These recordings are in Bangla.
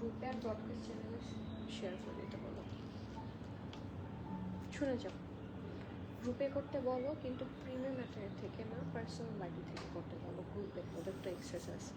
গ্রুপে আর ব্রডকাস্ট চ্যানেলে শেয়ার করে দিতে বলো। শুনে যাও, গ্রুপে করতে বলো, কিন্তু প্রিমিয়াম ম্যাটারের থেকে না, পার্সোনাল লাইফ থেকে করতে বলো। গ্রুপে ওদের তো এক্সেস আছে।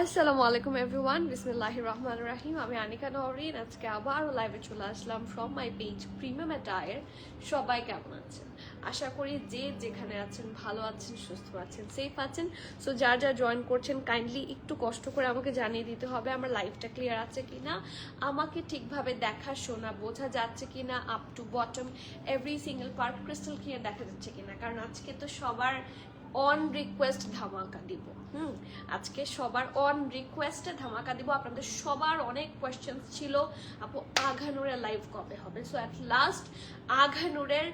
আসসালামু আলাইকুম এভরিওয়ান, বিসমিল্লাহির রহমানির রহিম। আমি আনিকা নওরিন। আজকে আবারও লাইভে চলে আসলাম from my page premium attire. সবাই কেমন আছেন? আশা করি যে যেখানে আছেন ভালো আছেন, সুস্থ আছেন, সেফ আছেন। সো যার যা জয়েন করছেন কাইন্ডলি একটু কষ্ট করে আমাকে জানিয়ে দিতে হবে আমার লাইভটা ক্লিয়ার আছে কিনা, আমাকে ঠিকভাবে দেখা শোনা বোঝা যাচ্ছে কিনা, up to bottom every single part crystal clear দেখা যাচ্ছে কিনা। কারণ আজকে তো সবার অন রিকোয়েস্ট ধামাকা দিব। আজকে সবার অন রিকোয়েস্টে ধামাকা দিব। আপনাদের সবার অনেক কোয়েশ্চেন্স ছিল, আপু আঘানুরের লাইভ কবে হবে। সো অ্যাট লাস্ট আঘানুরের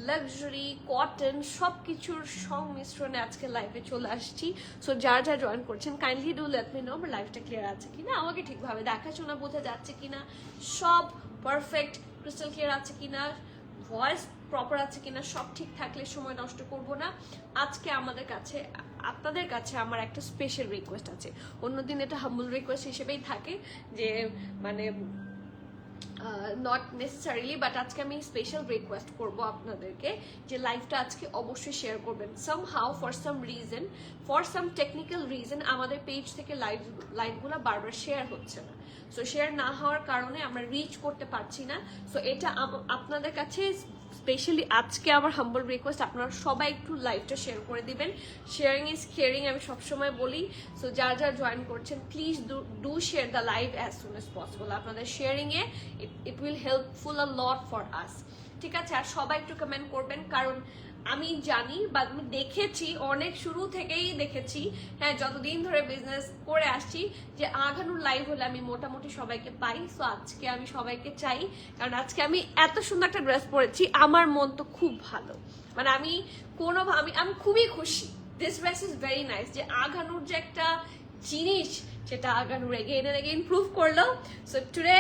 লাক্সারি কটন সব কিছুর সংমিশ্রণে আজকে লাইভে চলে আসছি। সো যার যা জয়েন করছেন kindly do let me no আমার লাইভটা ক্লিয়ার আছে কিনা, আমাকে ঠিকভাবে দেখাশোনা বোঝা যাচ্ছে কিনা, সব পারফেক্ট ক্রিস্টাল ক্লিয়ার আছে কিনা, ভয়েস প্রপার আছে কিনা। সব ঠিক থাকলে সময় নষ্ট করব না। আজকে আপনাদের কাছে আমার একটা স্পেশাল রিকোয়েস্ট আছে। অন্যদিন এটা হাম্বল রিকোয়েস্ট হিসেবেই থাকে, যে মানে নট নেসেসারিলি, বাট আজকে আমি স্পেশাল রিকোয়েস্ট করব আপনাদেরকে যে লাইভটা আজকে অবশ্যই শেয়ার করবেন। Somehow for some technical reason আমাদের পেজ থেকে লাইভগুলো বারবার শেয়ার হচ্ছে না। সো শেয়ার না হওয়ার কারণে আমরা রিচ করতে পারছি না। সো এটা আপনাদের কাছে স্পেশালি আজকে আমার হাম্বল রিকোয়েস্ট, আপনারা সবাই একটু লাইভটা শেয়ার করে দিবেন। শেয়ারিং ইজ কেয়ারিং, আমি সবসময় বলি। সো যার যার জয়েন করছেন please do share the live as soon as possible. আপনাদের শেয়ারিংয়ে it will helpful a lot for us. ঠিক আছে? আর সবাই একটু কমেন্ট করবেন, কারণ আমি জানি বা আমি দেখেছি, অনেক শুরু থেকেই দেখেছি, হ্যাঁ যতদিন ধরে বিজনেস করে আসছি, যে আঘানুর লাইভ হলে আমি মোটামুটি সবাইকে পাই। সো আজকে আমি সবাইকে চাই, কারণ আজকে আমি এত সুন্দর একটা ড্রেস পরেছি, আমার মন তো খুব ভালো। মানে আমি খুবই খুশি। This dress is very nice. যে আঘানুর যে একটা জিনিস, সেটা আঘানুর এগেইন প্রুভ করলো। সো টুডে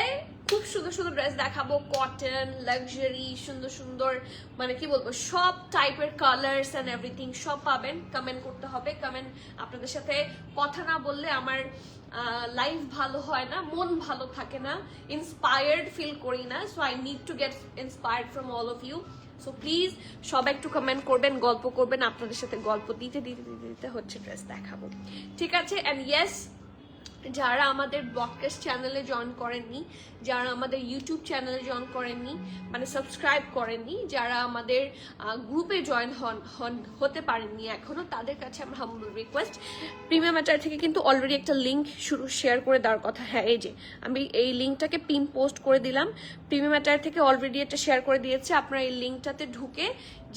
খুব সুন্দর সুন্দর ড্রেস দেখাবো, কটন, লাক্সারি, সুন্দর সুন্দর, মানে কি বলবো, সব টাইপের কালার্স অ্যান্ড এভরিথিং সব পাবেন। কমেন্ট করতে হবে। কমেন্ট, আপনাদের সাথে কথা না বললে আমার লাইফ ভালো হয় না, মন ভালো থাকে না, ইন্সপায়ার্ড ফিল করি না। So I need to get inspired from all of you. So please সবাই একটু কমেন্ট করবেন, গল্প করবেন। আপনাদের সাথে গল্প দিতে দিতে দিতে দিতে হচ্ছে ড্রেস দেখাবো। ঠিক আছে? অ্যান্ড ইয়েস, যারা আমাদের ব্রডকাস্ট চ্যানেলে জয়েন করেননি, যারা আমাদের ইউটিউব চ্যানেলে জয়েন করেননি, মানে সাবস্ক্রাইব করেননি, যারা আমাদের গ্রুপে জয়েন হতে পারেননি এখনো, তাদের কাছে আমার হাম্বল রিকোয়েস্ট, প্রিমিয়াম অ্যাটায়ার থেকে কিন্তু অলরেডি একটা লিঙ্ক শেয়ার করে দেওয়ার কথা। হ্যাঁ, এই যে আমি এই লিঙ্কটাকে পিন পোস্ট করে দিলাম। প্রিমিয়াম অ্যাটায়ার থেকে অলরেডি একটা শেয়ার করে দিয়েছে। আপনারা এই লিঙ্কটাতে ঢুকে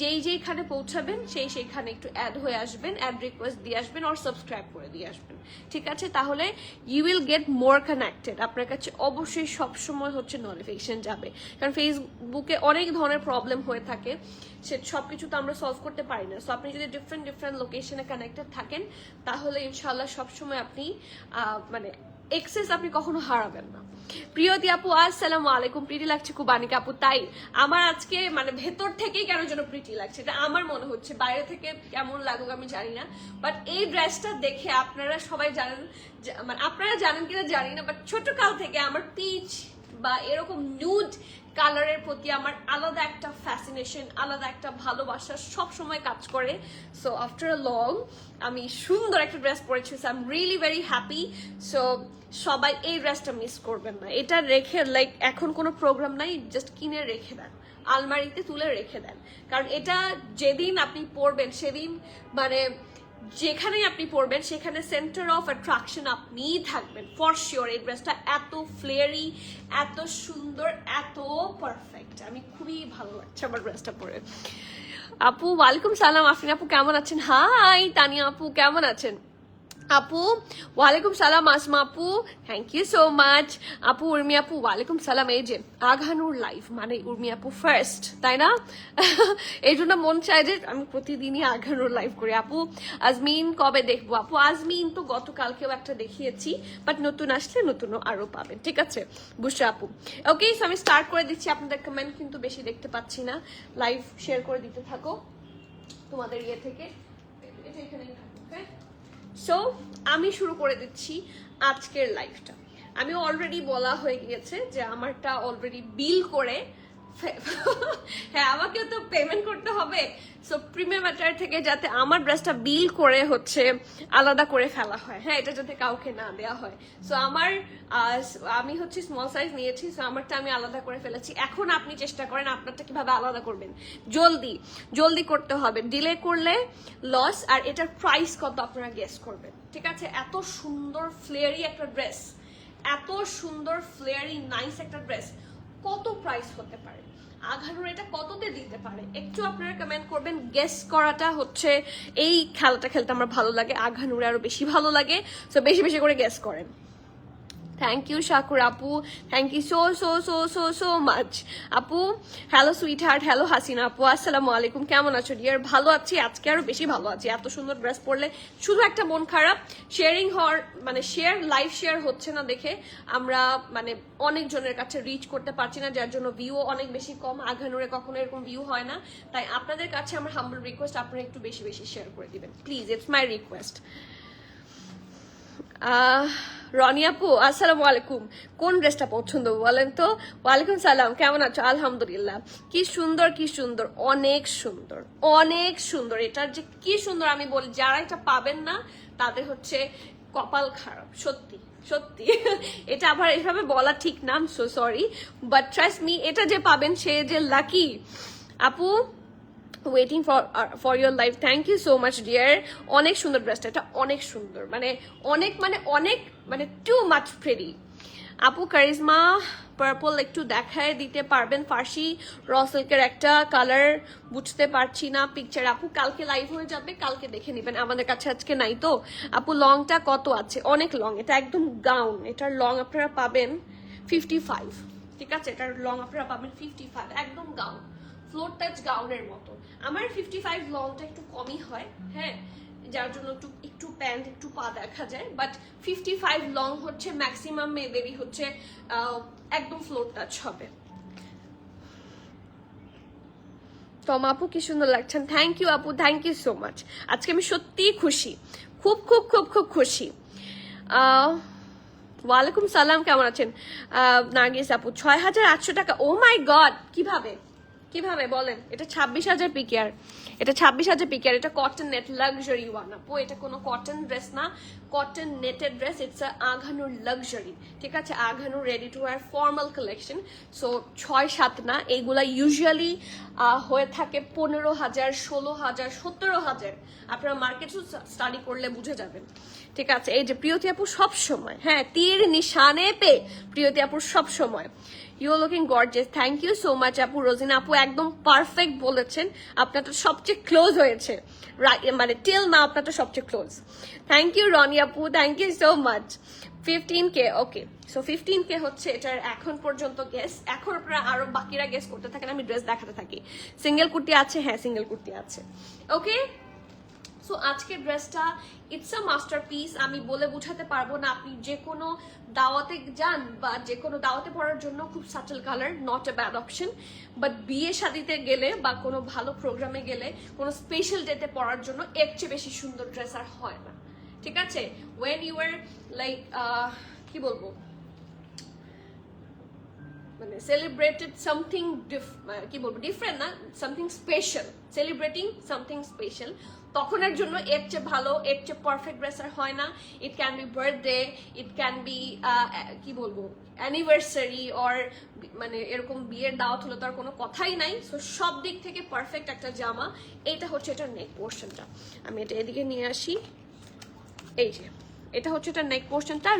যেইখানে পৌঁছাবেন সেইখানে একটু অ্যাড হয়ে আসবেন, অ্যাড রিকোয়েস্ট দিয়ে আসবেন, আর সাবস্ক্রাইব করে দিয়ে আসবেন। ঠিক আছে? তাহলে you will get more connected. আপনার কাছে অবশ্যই সবসময় হচ্ছে নোটিফিকেশন যাবে, কারণ ফেসবুকে অনেক ধরনের প্রবলেম হয়ে থাকে, সবকিছু তো আমরা সলভ করতে পারি না। সো আপনি যদি ডিফারেন্ট লোকেশনে কানেক্টেড থাকেন তাহলে ইনশাল্লাহ সবসময় আপনি মানে এক্সেস আপনি কখনো হারাবেন না। প্রিয়তি আপু আসসালামু আলাইকুম, প্রিটি লাগছে খুব আনিকা আপু। তাই আমার আজকে মানে ভেতর থেকেই কেন যেন প্রিটি লাগছে, এটা আমার মনে হচ্ছে, বাইরে থেকে কেমন লাগুক আমি জানি না, বাট এই ড্রেসটা দেখে আপনারা সবাই জানেন, মানে আপনারা জানেন কিনা জানি না, বাট ছোট কাল থেকে আমার পিচ বা এরকম নিউড কালারের প্রতি আমার আলাদা একটা ফ্যাসিনেশন, আলাদা একটা ভালোবাসা সব সময় কাজ করে। সো আফটার আ লং আমি সুন্দর একটা ড্রেস পরেছি, so I am really very happy. So সবাই এই ড্রেসটা মিস করবেন না, এটা রেখে লাইক এখন কোনো প্রোগ্রাম নাই, জাস্ট কিনে রেখে দেন, আলমারিতে তুলে রেখে দেন, কারণ এটা যেদিন আপনি পরবেন সেদিন মানে যেখানেই আপনি পরবেন সেখানে সেন্টার অফ অ্যাট্রাকশন আপনিই থাকবেন ফর শিওর। এই ড্রেসটা এত ফ্লেয়ারি, এত সুন্দর, এত পারফেক্ট, আমি খুবই ভালো লাগছে আমার ড্রেসটা পরে। আপু ওয়ালাইকুম সালাম, আফরিন আপু কেমন আছেন? হাই তানিয়া আপু কেমন আছেন? আপু ওয়ালাইকুম সালাম, আসমা আপু থ্যাংক ইউ সো মাচ। আপু উর্মি আপু ওয়ালাইকুম সালাম। এই যে আঘানুর লাইফ মানে উর্মি আপু ফার্স্ট, তাই না? এই জন্য মন চায় যে আমি প্রতিদিনই আঘানুর লাইভ করি। আপু আজমিন কবে দেখবো? আপু আজমিন তো গতকালকেও একটা দেখিয়েছি, বাট নতুন আসলে নতুনও আরো পাবেন, ঠিক আছে বুশরা আপু। ওকে, সো আমি স্টার্ট করে দিচ্ছি, আপনাদের কমেন্ট কিন্তু বেশি দেখতে পাচ্ছি না, লাইভ শেয়ার করে দিতে থাকো তোমাদের ইয়ে থেকে, এটা এখানেই থাকো। হ্যাঁ, সো আমি শুরু করে দিচ্ছি আজকের লাইভটা। আমি অলরেডি বলা হয়ে গিয়েছে যে আমারটা অলরেডি বিল করে, হ্যাঁ আমাকে তো পেমেন্ট করতে হবে। সো প্রিমিয়াম অ্যাটায়ার থেকে যাতে আমার ড্রেসটা বিল করে হচ্ছে আলাদা করে ফেলা হয়, হ্যাঁ এটা যাতে কাউকে না দেওয়া হয়। সো আমি হচ্ছে স্মল সাইজ নিয়েছি, সো আমারটা আমি আলাদা করে ফেলেছি। এখন আপনি চেষ্টা করেন আপনারটা কিভাবে আলাদা করবেন, জলদি করতে হবে, ডিলে করলে লস। আর এটার প্রাইস কত আপনারা গেস করবেন, ঠিক আছে? এত সুন্দর ফ্লেয়ারি একটা ড্রেস, এত সুন্দর ফ্লেয়ারি নাইস একটা ড্রেস, কত প্রাইস হতে পারে? আঘানুর এটা কততে দিতে পারে একটু আপনারা কমেন্ট করবেন। গেস করাটা হচ্ছে এই খেলাটা খেলতে আমার ভালো লাগে, আঘানুরে আরো বেশি ভালো লাগে। সো বেশি বেশি করে গেস করেন। থ্যাংক ইউ শাকুর আপু, thank you so so so so so much আপু। Hello sweet heart, hello Hasina আপু, আসসালামু আলাইকুম, কেমন আছো ডিয়ার? ভালো আছি, আজকে আরো বেশি ভালো আছি। এত সুন্দর ড্রেস পরলে শুধু একটা মন খারাপ, শেয়ারিং হওয়ার মানে লাইভ শেয়ার হচ্ছে না দেখে আমরা মানে অনেকজনের কাছে রিচ করতে পারছি না, যার জন্য ভিউ অনেক বেশি কম। আঘানুরে কখনো এরকম ভিউ হয় না, তাই আপনাদের কাছে আমার হাম্বল রিকোয়েস্ট, আপনারা একটু বেশি বেশি শেয়ার করে দিবেন please, it's my request. Roni আপু আসসালামু আলাইকুম, কোন ড্রেসটা পছন্দ বলেন তো? ওয়ালাইকুম সালাম, কেমন আছো? আলহামদুলিল্লাহ। কি সুন্দর, কি সুন্দর, অনেক সুন্দর, অনেক সুন্দর। এটা যে কি সুন্দর আমি বলি, যারা এটা পাবেন না তাদের হচ্ছে কপাল খারাপ, সত্যি সত্যি। এটা আবার এভাবে বলা ঠিক না, so sorry, but trust me, এটা যে পাবেন সে যে লাকি। আপু waiting for your life, thank you so much dear. অনেক সুন্দর ড্রেসটা, এটা অনেক সুন্দর, মানে অনেক মানে টু মাচ প্রেটি। আপু কারিজমা পার্পল একটু দেখায় দিতে পারবেন? ফার্সি র সিল্কের একটা কালার, বুঝতে পারছি না পিকচার। আপু কালকে লাইভ হয়ে যাবে, কালকে দেখে নেবেন, আমাদের কাছে আজকে নাই তো। আপু লংটা কত আছে? অনেক লং, এটা একদম গাউন, এটার লং আপনারা পাবেন 55, ঠিক আছে? এটার লং আপনারা পাবেন 55, একদম গাউন, ফ্লোর টাচ গাউনের মতো। আমার 55 লংটা একটু কমই হয়, হ্যাঁ, যার জন্য একটু প্যান্ট একটু পা দেখা যায়, বাট 55 লং হচ্ছে ম্যাক্সিমাম মেয়েদেরই হচ্ছে একদম ফ্লোর টাচ হবে। তমা আপু কি সুন্দর লাগছেন, থ্যাংক ইউ আপু, থ্যাংক ইউ সো মাচ। আজকে আমি সত্যিই খুশি, খুব খুব খুব খুব খুশি। ওয়ালাইকুম সালাম, কেমন আছেন? নার্গিস আপু 6800 টাকা, ও মাই গড, কিভাবে বলেন? এটা 26,000 পিকেয়ার, এটা 26,000 পিকেয়ার, এটা কটন নেট লাক্সারি ওয়ান আপু, এটা কোনো কটন ড্রেস না, cotton netted dress, it's Aghanoor luxury, ঠিক আছে? Aghanoor ready to wear formal collection. So 6-7 না, এইগুলা ইউজুয়ালি হয়ে থাকে 15,000, 16,000, 17,000। আপনারা মার্কেট স্টাডি করলে বুঝে যাবেন, ঠিক আছে? এই যে প্রিয়তি আপু সব সময়, হ্যাঁ তীর নিশানে পে প্রিয়তি আপুর সব সময়। You are looking gorgeous, thank you so much আপু। রোজিনা আপু একদম পারফেক্ট বলেছেন, আপনারটা সবচেয়ে ক্লোজ হয়েছে, মানে টিল না আপনারটা সবচেয়ে ক্লোজ। থ্যাংক ইউ রনি আপু, thank you so much. 15K, okay. So 15K হচ্ছে এটার এখন পর্যন্ত গেস। এখন আপনারা আরো বাকিরা গেস করতে থাকেন, আমি ড্রেস দেখাতে থাকি। সিঙ্গেল কুর্তি আছে, হ্যাঁ সিঙ্গেল কুর্তি আছে, ওকে। সো আজকের ড্রেসটা ইটস আ মাস্টারপিস। আমি বলে বোঝাতে পারবো না। আপনি যে কোনো দাওয়াতে যান বা যে কোনো দাওয়াতে পরার জন্য খুব subtle colour, not a bad option. But বিয়ে শাদিতে গেলে বা কোনো ভালো প্রোগ্রামে গেলে, কোনো স্পেশাল ডেতে পরার জন্য এর চেয়ে বেশি সুন্দর ড্রেস আর হয় না, ঠিক আছে। ওয়েন ইউ আর লাইক কি বলবো, মানে সেলিব্রেটেড সামথিং কি বলবো, ডিফারেন্ট না, something special, celebrating something special, তখনের জন্য এর চেয়ে ভালো, এর চেয়ে পারফেক্ট ড্রেস আর হয় না। It can be birthday, it can be কি বলবো অ্যানিভার্সারি, অর মানে এরকম বিয়ের দাওয়াত হলো তার কোনো কথাই নাই। সো সব দিক থেকে পারফেক্ট একটা জামা। এইটা হচ্ছে এটার নেক পোর্শনটা, আমি এটা এদিকে নিয়ে আসি। এই যে এটা হচ্ছে এটা নেক পোর্শনটা,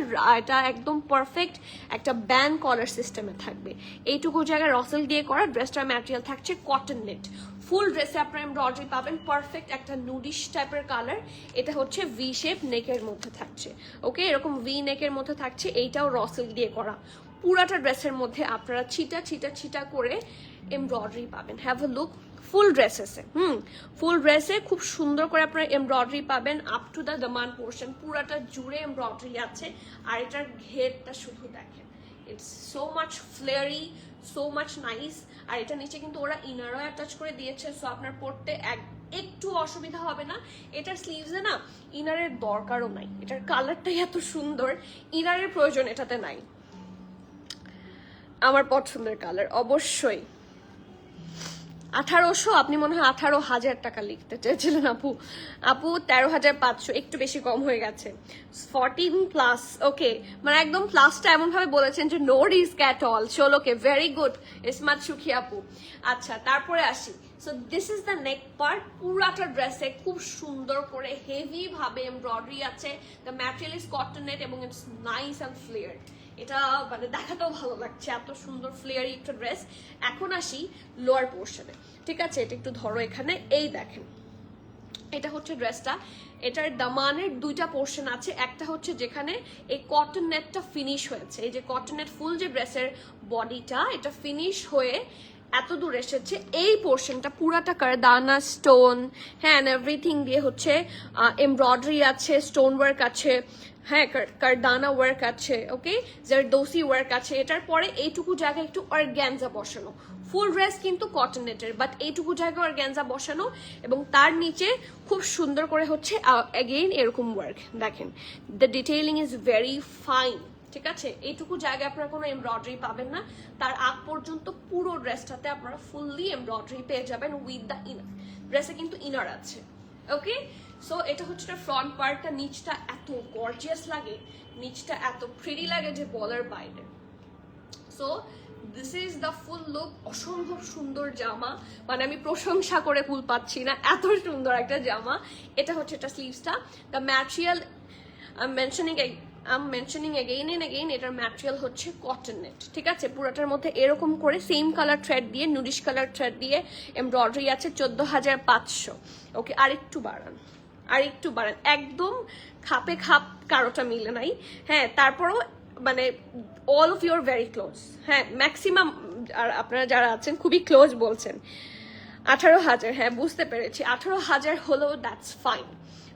এটা একদম পারফেক্ট একটা ব্যান্ড কলার সিস্টেমে থাকবে। এইটুকু জায়গায় রসেল দিয়ে করা। ড্রেসটার ম্যাটেরিয়াল থাকছে কটন নেট। ফুল ড্রেসে আপনারা এমব্রয়ডারি পাবেন, পারফেক্ট একটা নুডিশ টাইপের কালার। এটা হচ্ছে ভি শেপ নেকের মধ্যে থাকছে, ওকে, এরকম ভি নেকের মধ্যে থাকছে। এইটাও রসেল দিয়ে করা। পুরাটা ড্রেসের মধ্যে আপনারা ছিটা ছিটা ছিটা করে এমব্রয়ডারি পাবেন। Have a look. ফুল ড্রেসেসে ফুল ড্রেসে খুব সুন্দর করে আপনারা এমব্রয়ডারি পাবেন আপ টু দ্য দামান পোর্শন, পুরাটা জুড়ে এমব্রয়ডারি আছে। আর এটার ঘেরটা শুধু দেখেন, it's so much flary, so much nice. আর এটা নিচে কিন্তু ওরা ইনারও অ্যাটাচ করে দিয়েছে, সো আপনার পড়তে একটু অসুবিধা হবে না। এটার স্লিভসে না ইনারের দরকারও নাই, এটার কালারটাই এত সুন্দর, ইনারের প্রয়োজন এটাতে নাই। আমার পছন্দের কালার অবশ্যই। 1800, আপনি মনে হয় 18,000 টাকা লিখতে চেয়েছিলেন আপু। আপু 13,500, একটু বেশি কম হয়ে গেছে। 14+, ওকে, মানে একদম প্লাসটা এমন ভাবে বলেছেন যে নো রিস্ক অ্যাট অল। চল, ওকে, ভেরি গুড ইসমাত সুখী আপু। আচ্ছা, তারপরে আসি। So this is the neck part. পুরাটা ড্রেসে খুব সুন্দর করে হেভি ভাবে এমব্রয়ডারি আছে। The material is cotton net এবং ইটস নাইস অ্যান্ড ফ্লেয়ার্ড। এটা মানে দেখাতেও ভালো লাগছে, এত সুন্দর ফ্লেয়ারি একটা ড্রেস। এখন আসি লোয়ার পোর্শনে, ঠিক আছে। এটা একটু ধরো এখানে, এই দেখেন, এটা হচ্ছে ড্রেসটা। এটার দামানের দুইটা পোর্শন আছে। একটা হচ্ছে যেখানে এই কটন নেটটা ফিনিশ হয়েছে, এই যে কটন নেট ফুল যে ড্রেসের বডিটা, এটা ফিনিশ হয়ে এত দূর এসেছে। এই পোর্শনটা পুরাটা কারদানা স্টোন, হ্যাঁ, এভরিথিং দিয়ে হচ্ছে এমব্রয়ডারি আছে, স্টোন ওয়ার্ক আছে, হ্যাঁ, কারদানা ওয়ার্ক আছে, ওকে, জারদোসি ওয়ার্ক আছে। এটার পরে এইটুকু জায়গায় একটু অর্গ্যানজা বসানো। ফুল ড্রেস কিন্তু কটন নেটের, বাট এইটুকু জায়গায় অর্গ্যানজা বসানো, এবং তার নিচে খুব সুন্দর করে হচ্ছে অ্যাগেইন এরকম ওয়ার্ক। দেখেন, the detailing is very fine, ঠিক আছে। এইটুকু জায়গায় আপনারা কোনো এমব্রয়ডারি পাবেন না। তার আগ পর্যন্ত পুরো ড্রেসটাতে আপনারা ফুললি এমব্রয়ডারি পেয়ে যাবেন উইথ দ্য ইনার। ড্রেসে কিন্তু ইনার আছে, ওকে। সো এটা হচ্ছে ফ্রন্ট পার্টটা। নিচটা এত গর্জিয়াস লাগে, নিচটা এত প্রিটি লাগে যে বলার বাইরে। So this is the full look. অসম্ভব সুন্দর জামা, মানে আমি প্রশংসা করে কুল পাচ্ছি না, এত সুন্দর একটা জামা। এটা হচ্ছে এটা স্লিভসটা। The material I'm mentioning again and again, এটার ম্যাটেরিয়াল হচ্ছে কটন নেট, ঠিক আছে। পুরোটার মধ্যে এরকম করে সেম কালার থ্রেড দিয়ে, নুডিশ কালার থ্রেড দিয়ে এমব্রয়ডারি আছে। 14,500, ওকে। আরেকটু বাড়ান, একদম খাপে খাপ কারোটা মিলে নাই, হ্যাঁ। তারপরও মানে all of your very close, হ্যাঁ, ম্যাক্সিমাম আর আপনারা যারা আছেন খুবই ক্লোজ বলছেন। 18,000, হ্যাঁ বুঝতে পেরেছি। 18,000 হলেও দ্যাটস ফাইন।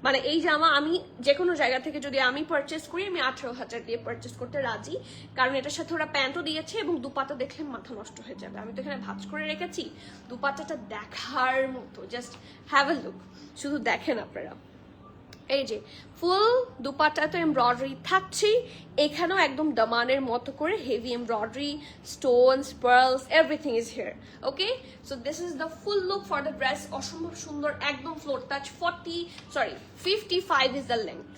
মানে এই জামা আমি যে কোনো জায়গা থেকে যদি আমি পারচেস করি, আমি 18,000 দিয়ে পারচেস করতে রাজি। কারণ এটার সাথে ওরা প্যান্টও দিয়েছে, এবং দুপাটা দেখলে মাথা নষ্ট হয়ে যাবে। আমি তো এখানে ভাঁজ করে রেখেছি, দুপাটাটা দেখার মতো, জাস্ট হ্যাভ এ লুক, শুধু দেখেন আপনারা। এই যে ফুল দুপাট্টা তো এমব্রয়ডারি থাকছেই, এখানেও একদম দামানের মতো করে heavy embroidery, Stones, pearls, everything is here, okay. So this is the full look for the dress. অসম্ভব সুন্দর, একদম floor touch. 55 is the length.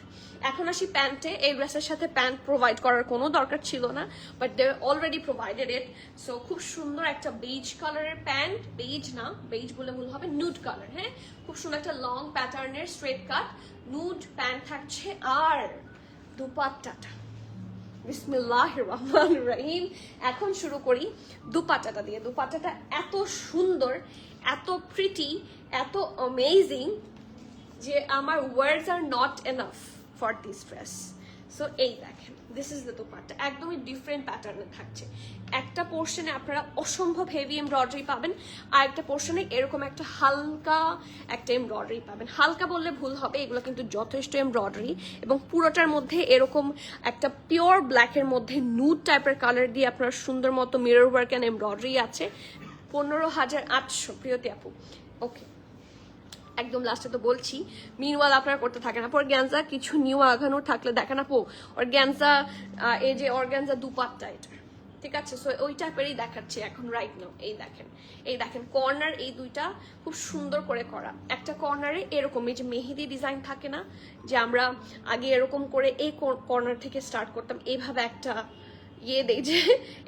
এখন আসি প্যান্টে। এই ড্রেসের সাথে প্যান্ট প্রোভাইড করার কোনো দরকার ছিল না, but they already provided it. So খুব সুন্দর একটা বেজ কালারের প্যান্ট, বেজ না, বেজ বলে ভুল হবে, নুড কালার, হ্যাঁ। খুব সুন্দর একটা লং প্যাটার্নের স্ট্রেট কাট নুড প্যান্ট থাকছে। আর দুপাট্টাটা, বিসমিল্লাহির রহমানির রহিম। এখন শুরু করি দুপাট্টাটা দিয়ে। দুপাট্টাটা এত সুন্দর, এত প্রিটি, এত অ্যামেজিং যে আমার words are not enough for this dress. So এই দেখেন, দিস ইজ দ্য দোপাট্টা, একদমই ডিফারেন্ট প্যাটার্নে থাকছে। একটা পোর্শনে আপনারা অসম্ভব হেভি এমব্রয়ডারি পাবেন, আর একটা পোর্শনে এরকম একটা হালকা একটা এমব্রয়ডারি পাবেন। হালকা বললে ভুল হবে, এগুলো কিন্তু যথেষ্ট এমব্রয়ডারি, এবং পুরোটার মধ্যে এরকম একটা পিওর ব্ল্যাকের মধ্যে নুড টাইপের কালার দিয়ে আপনার সুন্দর মতো মিরর ওয়ার্ক অ্যান্ড এমব্রয়ডারি আছে। 15,800 প্রিয়তি আপু। ওকে, একদম লাস্টে তো বলছি, মিনওয়াল আপনারা করতে থাকেন। আপু অর্গ্যানজা কিছু নিউ আঘানোর থাকলে দেখেন আপু। অর্গ্যানজা, এই যে অর্গ্যানজা দুপাট্টা এটা, ঠিক আছে? সো ওই টাইপেরই দেখাচ্ছি এখন রাইট নাও। এই দেখেন কর্নার, এই দুইটা খুব সুন্দর করে করা। একটা কর্নারে এরকম এই যে মেহেদি ডিজাইন থাকে না, যে আমরা আগে এরকম করে এই কর্নার থেকে স্টার্ট করতাম, এইভাবে একটা দেই যে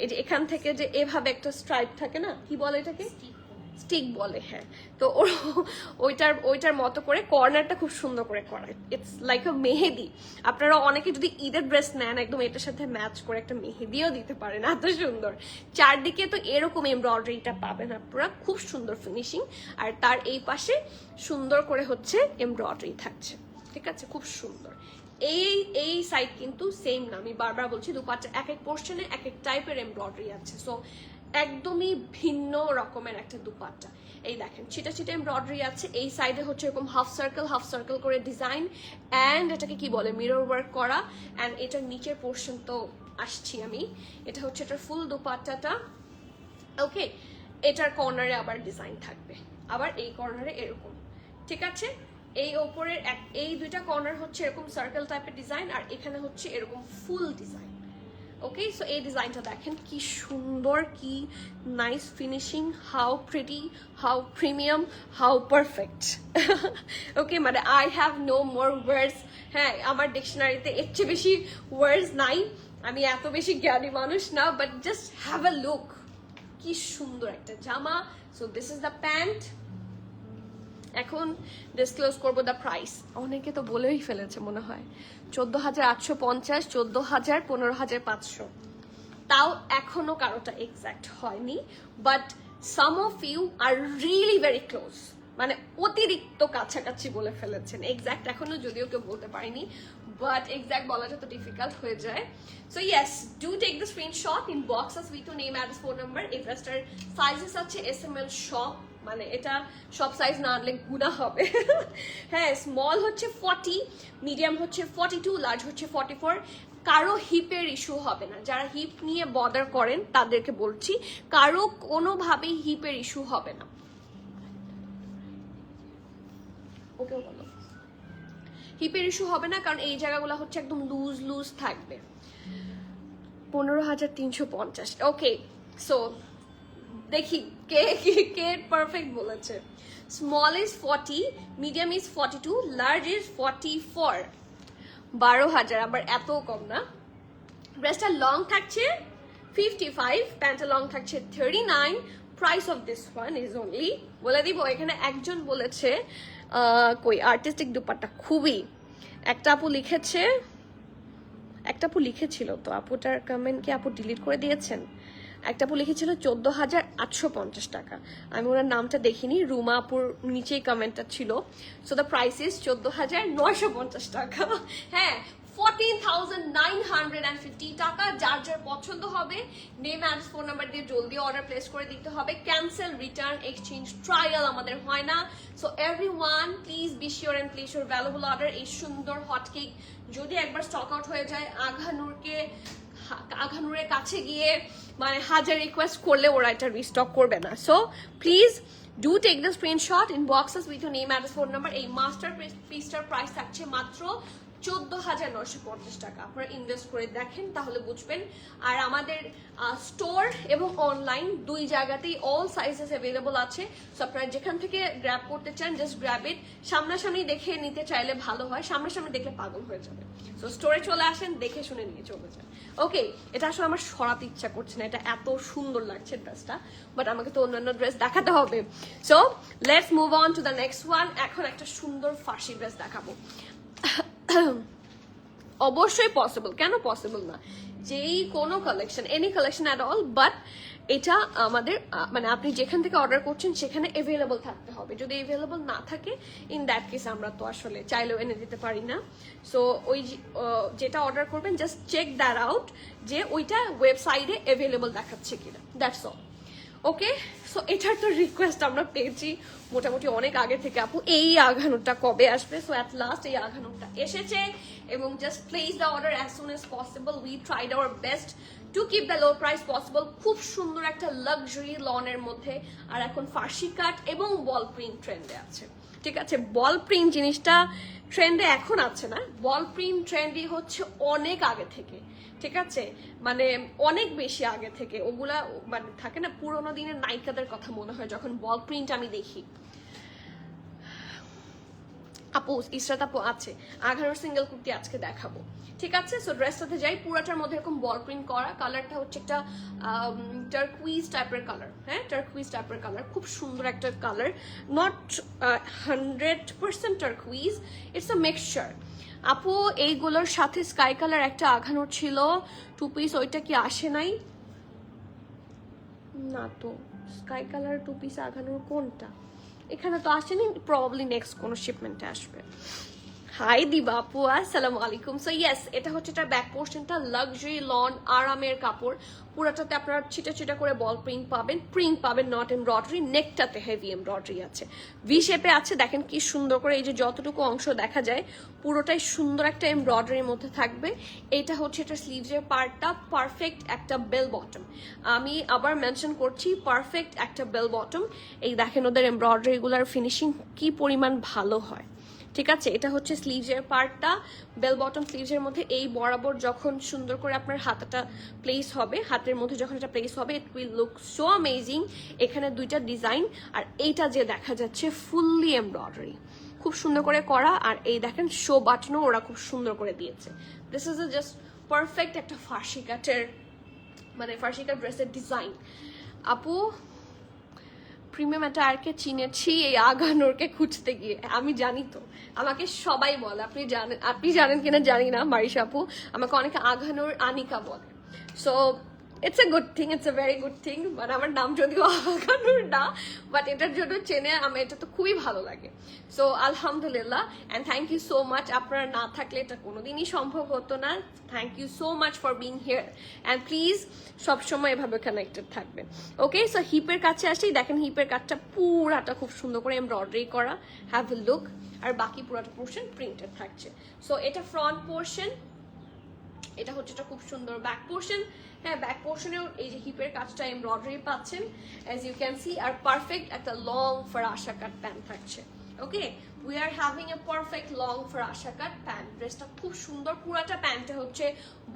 এই যে এখান থেকে যে এভাবে একটা স্ট্রাইপ থাকে না, কি বলে এটাকে, স্টিক বলে, হ্যাঁ। তো ওইটার মতো করে কর্নারটা খুব সুন্দর করে করা, ইটস লাইক আ মেহেদি। আপনারা অনেকে যদি ঈদের ড্রেস নেন, একদম এটার সাথে ম্যাচ করে একটা মেহেদিও দিতে পারেন, এত সুন্দর। চারদিকে তো এরকম এমব্রয়ডারিটা পাবেন আপনারা, খুব সুন্দর ফিনিশিং। আর তার এই পাশে সুন্দর করে হচ্ছে এমব্রয়ডারি থাকছে, ঠিক আছে? খুব সুন্দর। এই সাইড কিন্তু সেম না, আমি বারবার বলছি, দুপাট্টা এক এক পোর্শনে এক এক টাইপের এমব্রয়ডারি আছে। সো একদমই ভিন্ন রকমের একটা দুপাট্টা। এই দেখেন ছিটা ছিটা এমব্রয়ডারি আছে, এই সাইডে হচ্ছে এরকম হাফ সার্কেল করে ডিজাইন, অ্যান্ড এটাকে কি বলে, মিরর ওয়ার্ক করা। অ্যান্ড এটার নিচের পোর্শন তো আসছি আমি, এটা হচ্ছে এটার ফুল দুপাট্টাটা। ওকে, এটার কর্নারে আবার ডিজাইন থাকবে, আবার এই কর্নারে এরকম, ঠিক আছে? এই ওপরের এই দুইটা কর্নার হচ্ছে এরকম সার্কেল টাইপের ডিজাইন, আর এখানে হচ্ছে এরকম ফুল ডিজাইন। ওকে, সো এই ডিজাইনটা দেখেন কি সুন্দর, কি nice finishing, how pretty, how premium, how perfect. Okay, মানে I have no more words. হ্যাঁ, আমার ডিকশনারিতে এর চেয়ে বেশি ওয়ার্ডস নাই, আমি এত বেশি জ্ঞানী মানুষ না, but just have a look, কি সুন্দর একটা জামা। So this is the pant. এখন ডিসক্লোজ করবো দ্য প্রাইস। অনেকে তো বলেই ফেলেছে মনে হয়, 14,850, 14,000, 15,500। তাও এখনো কারোটা এক্সাক্ট হয়নি, but some of you are really very close, মানে অতিরিক্ত কাছাকাছি বলে ফেলেছেন। এক্সাক্ট এখনো যদিও কেউ বলতে পারেনি, বাট এক্সাক্ট বলাটা তো ডিফিকাল্ট হয়ে যায়। So yes, do take the screenshot, inbox us with your name, address, phone number. এই ড্রেসটার সাইজেস আছে SML সব, মানে এটা সব সাইজ না আনলে গুণা হবে। হ্যাঁ, স্মল হচ্ছে 40, মিডিয়াম হচ্ছে 42, লার্জ হচ্ছে 44। কারো হিপের ইস্যু হবে না, যারা হিপ নিয়ে বদার করেন তাদেরকে বলছি, কারো কোনোভাবেই হিপের ইস্যু হবে না। ওকে, বলো, হিপের ইস্যু হবে না, কারণ এই জায়গাগুলো হচ্ছে একদম লুজ থাকবে। 15,350। ওকে, সো দেখি কে পারফেক্ট বলেছে। Small is 40, medium is 42, large is 44। 12,000, আবার এত কম না। ড্রেসটা লং থাকছে 55, প্যান্টটা লং থাকছে 39। Price of this one is only, বলে দিব, এখানে একজন বলেছে কই আর্টিস্টিক দুপাট্টা খুবই, একটা আপু লিখেছিল তো, আপুটার কমেন্ট কি আপু ডিলিট করে দিয়েছেন? একটা আপু লিখেছিল 14,850 টাকা, আমি ওনার নামটা দেখিনি, রুমা আপুর নিচেই কমেন্টটা ছিল। সো দ্য প্রাইস ইজ 14,950 টাকা। হ্যাঁ, 14,950 টাকা। যার যার পছন্দ হবে, নেম অ্যাড্রেস, ফোন নাম্বার দিয়ে জলদি অর্ডার প্লেস করে দিতে হবে। ক্যান্সেল, রিটার্ন, এক্সচেঞ্জ, ট্রায়াল আমাদের হয় না। So everyone please be sure and place your valuable order. এই সুন্দর হটকেক যদি একবার স্টক আউট হয়ে যায়, আঘানুরের কাছে গিয়ে মানে হাজার রিকোয়েস্ট করলে ওরা এটা রিস্টক করবে না। So please do take the screenshot, inbox us with your name, address, phone number. এই মাস্টার পিসটার প্রাইস থাকছে মাত্র 14,950 টাকা। আপনারা ইনভেস্ট করে দেখেন, তাহলে বুঝবেন। আর আমাদের স্টোর এবং অনলাইন দুই জায়গাতেই অল সাইজেস অ্যাভেলেবল আছে। সো আপনারা যেখান থেকে গ্র্যাব করতে চান, জাস্ট গ্র্যাব ইট। সামনাসামনি দেখে নিতে চাইলে ভালো হয়, সামনাসামনি দেখলে পাগল হয়ে যাবে। সো স্টোরে চলে আসেন, দেখে শুনে নিয়ে চলে যান। ওকে, এটা আসলে আমার সরাতে ইচ্ছা করছে না, এটা এত সুন্দর লাগছে ড্রেসটা, বাট আমাকে তো অন্যান্য ড্রেস দেখাতে হবে। So let's move on to the next one. এখন একটা সুন্দর ফার্সি ড্রেস দেখাবো। অবশ্যই পসিবল, কেন পসিবল না? যেই কোনো collection, any collection at all, but এটা আমাদের মানে আপনি যেখান থেকে অর্ডার করছেন সেখানে অ্যাভেলেবল থাকতে হবে। যদি অ্যাভেলেবল না থাকে, ইন দ্যাট কেস আমরা তো আসলে চাইলেও এনে দিতে পারি না। সো ওই যেটা অর্ডার করবেন জাস্ট চেক দ্যাট আউট যে ওইটা ওয়েবসাইটে অ্যাভেলেবল দেখাচ্ছে কিনা, দ্যাটস অল। ওকে, সো এটার তো রিকোয়েস্ট আমরা পেয়েছি মোটামুটি অনেক আগে থেকে, আপু এই আঘানোরটা কবে আসবে। সো অ্যাট লাস্ট এই আঘানোরটা এসেছে এবং just place the order as soon as possible. We tried our best to keep the low price possible. খুব সুন্দর একটা লাক্সারি লনের মধ্যে, আর এখন ফার্সি কাট এবং বল প্রিন্ট ট্রেন্ডে আছে। ঠিক আছে, বল প্রিন্ট জিনিসটা ট্রেন্ডে এখন আছে না, বল প্রিন্ট ট্রেন্ডই হচ্ছে অনেক আগে থেকে। ঠিক আছে, মানে অনেক বেশি আগে থেকে। ওগুলা মানে থাকে না পুরোনো দিনের নায়িকাদের কথা মনে হয় যখন বল প্রিন্ট আমি দেখি। আপু ইসরাত আপু আছে, আঘানোর সিঙ্গেল কুর্তি আজকে দেখাবো। ঠিক আছে, সো ড্রেসটাতে যাই। পুরাটার মধ্যে এরকম বল প্রিন্ট করা, কালারটা হচ্ছে একটা টার্কুইজ টাইপের কালার। হ্যাঁ, টার্কুইজ টাইপের কালার, খুব সুন্দর একটা colour, not 100% turquoise, it's a mixture. আপু এইগুলোর সাথে স্কাই কালার একটা আঘানোর ছিল 2 পিস, ওইটা কি আসে নাই? না তো, স্কাই কালার 2 পিস আঘানোর কোনটা এখানে তো আসেনি, প্রবাবলি নেক্সট কোনো শিপমেন্টে আসবে। হাই দিবা আপু, আসসালামু আলাইকুম। সো ইয়েস, এটা হচ্ছে এটার ব্যাক পোর্শনটা, লাক্সারি লন আরামের কাপড়। পুরাটাতে আপনারা ছিটা ছিটা করে বল প্রিন্ট পাবেন, নট এমব্রয়ডারি। নেকটাতে হেভি এমব্রয়ডারি আছে, ভি শেপে আছে। দেখেন কি সুন্দর করে, এই যে যতটুকু অংশ দেখা যায় পুরোটাই সুন্দর একটা এমব্রয়ডারির মধ্যে থাকবে। এটা হচ্ছে এটা স্লিভসের পার্টটা, পারফেক্ট একটা বেল বটম। আমি আবার মেনশন করছি, পারফেক্ট একটা বেল বটম। এই দেখেন ওদের এমব্রয়ডারিগুলোর ফিনিশিং কি পরিমাণ ভালো হয়। ঠিক আছে, এটা হচ্ছে স্লিভসের পার্টটা, বেল বটম স্লিভসের মধ্যে এই বরাবর যখন সুন্দর করে আপনার হাতটা প্লেস হবে, হাতের মধ্যে যখন এটা প্লেস হবে, it will look so amazing. এখানে দুইটা ডিজাইন, আর এইটা যে দেখা যাচ্ছে ফুললি এমব্রয়ডারি, খুব সুন্দর করে করা। আর এই দেখেন শো বাটনও ওরা খুব সুন্দর করে দিয়েছে। This is a just perfect একটা ফার্সি কাটের, মানে ফার্সি কাট ড্রেসের ডিজাইন। আপু প্রিমিয়াম অ্যাটায়ারকে চিনেছি এই আগানোরকে খুঁজতে গিয়ে। আমি জানি তো, আমাকে সবাই বলে, আপনি জানেন কিনা জানি না, মারিশা আপু আমাকে অনেকে আগানোর আনিকা বলে। So it's a good thing, it's a very good thing. মানে আমার নাম যদিও আগানোর না, বাট এটার জন্য চেনে আমার, এটা তো খুবই ভালো লাগে। সো আলহামদুলিল্লাহ, and thank you so much. আপনারা না থাকলে এটা কোনোদিনই সম্ভব হতো না। Thank you so much for being here, and please সবসময় এভাবে কানেক্টেড থাকবেন। ওকে, সো হিপের কাছে আসি। দেখেন হিপের কাজটা পুরাটা খুব সুন্দর করে এমব্রয়ডারি করা, হ্যাভ এ লুক। আর বাকি পুরাটা পোর্শন প্রিন্টেড থাকছে। সো এটা ফ্রন্ট পোর্শন, এটা হচ্ছে এটা খুব সুন্দর ব্যাক পোর্শন। হ্যাঁ, ব্যাক পোর্শনেও এই যে হিপের কাজটা এমব্রয়ডারি পাচ্ছেন অ্যাজ ইউ ক্যান সি। আর পারফেক্ট একটা লং ফরাসা কাট প্যান্ট থাকছে। Okay, we are having a perfect long ফরাসা কাট প্যান্ট। ড্রেসটা খুব সুন্দর, পুরাটা প্যান্টে হচ্ছে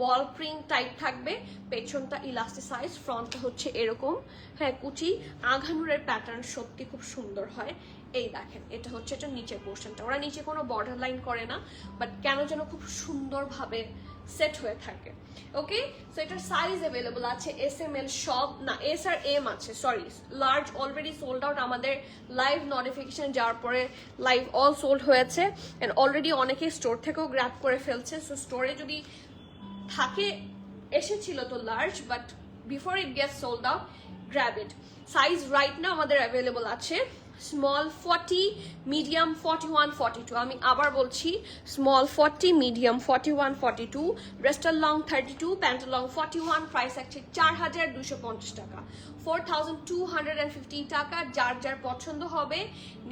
বল প্রিন্ট টাইপ থাকবে, পেছনটা ইলাস্টিসাইজ, ফ্রন্টটা হচ্ছে এরকম। হ্যাঁ, কুচি আঘানুরের প্যাটার্ন সত্যি খুব সুন্দর হয়। এই দেখেন, এটা হচ্ছে এটা নিচের পোর্শনটা, ওরা নিচে কোনো বর্ডার লাইন করে না, বাট কেন যেন খুব সুন্দরভাবে সেট হয়ে থাকে। ওকে, সো এটার সাইজ অ্যাভেলেবল আছে এস এম এল সব না, এস আর এম আছে, sorry large already sold out. আমাদের লাইভ নোটিফিকেশন যাওয়ার পরে লাইভ অল সোল্ড হয়েছে, এন্ড অলরেডি অনেকে স্টোর থেকেও গ্র্যাব করে ফেলছে। সো স্টোরে যদি থাকে, এসেছিল তো large, but before it gets sold out, grab it. Size right না আমাদের অ্যাভেলেবল আছে স্মল 40, মিডিয়াম 41, 42। আমি আবার বলছি, স্মল 40, মিডিয়াম 41, 42, ড্রেসটার লং 32, প্যান্টের লং 41। প্রাইস আছে 4250 টাকা, 4250 টাকা। যার যার পছন্দ হবে,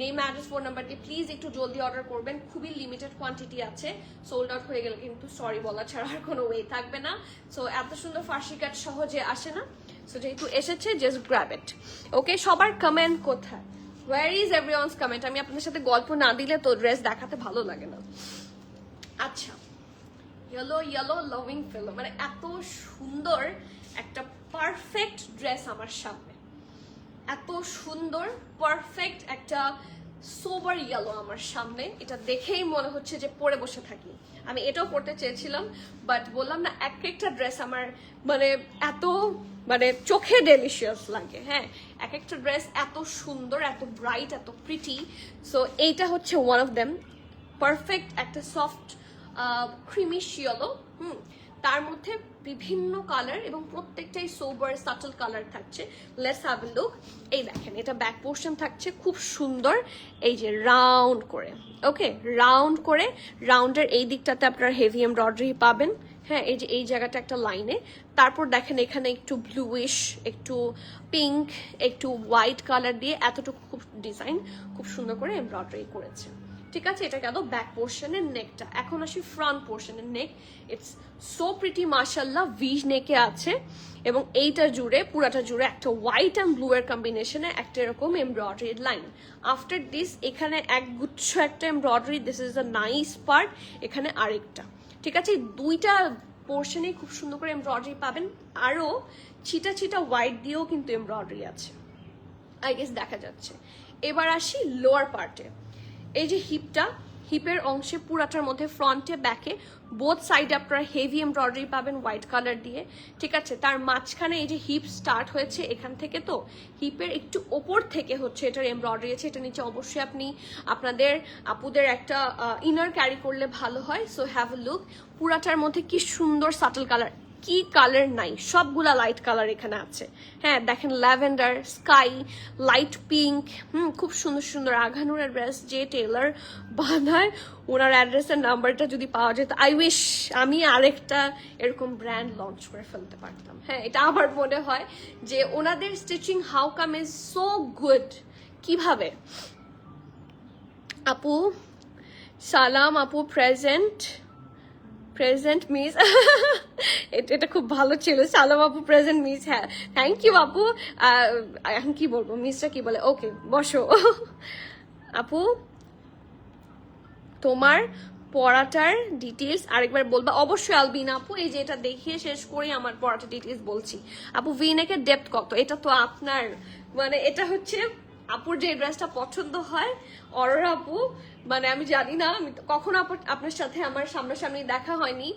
নেম অ্যাড্রেস ফোন নাম্বার দিয়ে প্লিজ একটু জলদি অর্ডার করবেন। খুবই লিমিটেড কোয়ান্টিটি আছে, সোল্ড আউট হয়ে গেলে কিন্তু সরি বলা ছাড়া আর কোনো ওয়ে থাকবে না। সো এত সুন্দর ফার্সি কাট সহজে আসে না, সো যেহেতু এসেছে জাস্ট গ্র্যাব ইট। ওকে, সবার কমেন্ট কোথায়? Where is everyone's comment? আমি আপনাদের সাথে গল্প না দিলে তো ড্রেস দেখাতে ভালো লাগে না। আচ্ছা, ইয়েলো লাভিং ফেলো, মানে এত সুন্দর একটা পারফেক্ট ড্রেস আমার সামনে, এত সুন্দর পারফেক্ট একটা সোবার ইয়েলো আমার সামনে। এটা দেখেই মনে হচ্ছে যে পরে বসে থাকি। আমি এটাও পড়তে চেয়েছিলাম, বাট বললাম না, এক একটা ড্রেস আমার মানে এত মানে চোখে ডেলিশিয়াস লাগে। হ্যাঁ, এক একটা ড্রেস এত সুন্দর, এত ব্রাইট, এত প্রিটি। সো এইটা হচ্ছে ওয়ান অফ দেম, পারফেক্ট একটা সফট ক্রিমি ইয়েলো। তার মধ্যে বিভিন্ন কালার এবং প্রত্যেকটাই সোবার সাটল কালার থাকছে। Let's have a look. এই দেখেন, এটা ব্যাক পোর্শন থাকছে খুব সুন্দর, এই যে রাউন্ড করে, ওকে রাউন্ড করে, রাউন্ডের এই দিকটাতে আপনার হেভি এমব্রয়ডারি পাবেন। হ্যাঁ, এই যে এই জায়গাটা একটা লাইনে, তারপর দেখেন এখানে একটু ব্লুইশ, একটু পিঙ্ক, একটু হোয়াইট কালার দিয়ে এতটুকু খুব ডিজাইন খুব সুন্দর করে এমব্রয়ডারি করেছে। ঠিক আছে, এটা গেল ব্যাক পোর্শনের নেকটা। এখন আসি ফ্রন্ট পোর্শনের নেক। ইটস সো প্রিটি মাশাল্লাহ, ভি নেকে আছে এবং এইটা জুড়ে পুরাটা জুড়ে একটা হোয়াইট অ্যান্ড ব্লু এর কম্বিনেশনে একটা এরকম এমব্রয়ডারি লাইন। আফটার দিস এখানে একগুচ্ছ একটা embroidery, this is the nice part. এখানে আরেকটা, ঠিক আছে, দুইটা পোর্শনে খুব সুন্দর করে এমব্রয়ডারি পাবেন। আরো ছিটা ছিটা হোয়াইট দিয়েও কিন্তু এমব্রয়ডারি আছে, আই গেস দেখা যাচ্ছে। এবার আসি লোয়ার পার্টে। এই যে হিপটা, হিপের অংশে পুরাটার মধ্যে ফ্রন্টে ব্যাকে বোথ সাইডে আপনারা হেভি এমব্রয়ডারি পাবেন হোয়াইট কালার দিয়ে। ঠিক আছে, তার মাঝখানে এই যে হিপ স্টার্ট হয়েছে এখান থেকে, তো হিপের একটু ওপর থেকে হচ্ছে এটার এমব্রয়ডারি আছে। এটা নিচে অবশ্যই আপনি আপনাদের আপুদের একটা ইনার ক্যারি করলে ভালো হয়। সো হ্যাভ এ লুক, পুরাটার মধ্যে কি সুন্দর সাটল কালার, কি কালার নাই, সবগুলা লাইট কালার এখানে আছে। হ্যাঁ দেখেন, ল্যাভেন্ডার, স্কাই, লাইট পিঙ্ক, খুব সুন্দর সুন্দর। আঘানুরের ড্রেস যে টেলার বানায়, ওনার অ্যাড্রেসের নাম্বারটা যদি পাওয়া যেত, আই উইশ আমি আরেকটা এরকম ব্র্যান্ড লঞ্চ করে ফেলতে পারতাম। হ্যাঁ, এটা আমার মনে হয় যে ওনাদের stitching how come is so good. কিভাবে আপু, সালাম আপু, প্রেজেন্ট মিস এটা খুব ভালো ছিল। সালাম আপু, প্রেজেন্ট মিস। হ্যাঁ, থ্যাংক ইউ আপু। এখন কি বলবো, মিসটা কি বলে? ওকে, বসো। আপু, তোমার পড়াটার ডিটেলস আরেকবার বলবা? অবশ্যই আলবিনা আপু, এই যে এটা দেখিয়ে শেষ করে আমার পড়াটার ডিটেলস বলছি। আপু, ভিনেকের ডেপথ কত? এটা তো আপনার মানে, এটা হচ্ছে আপুর যে ড্রেসটা পছন্দ হয়, অরোরা আপু, মানে আমি জানি না, আমি কখনো আপনার সাথে আমার সামনাসামনি দেখা হয়নি,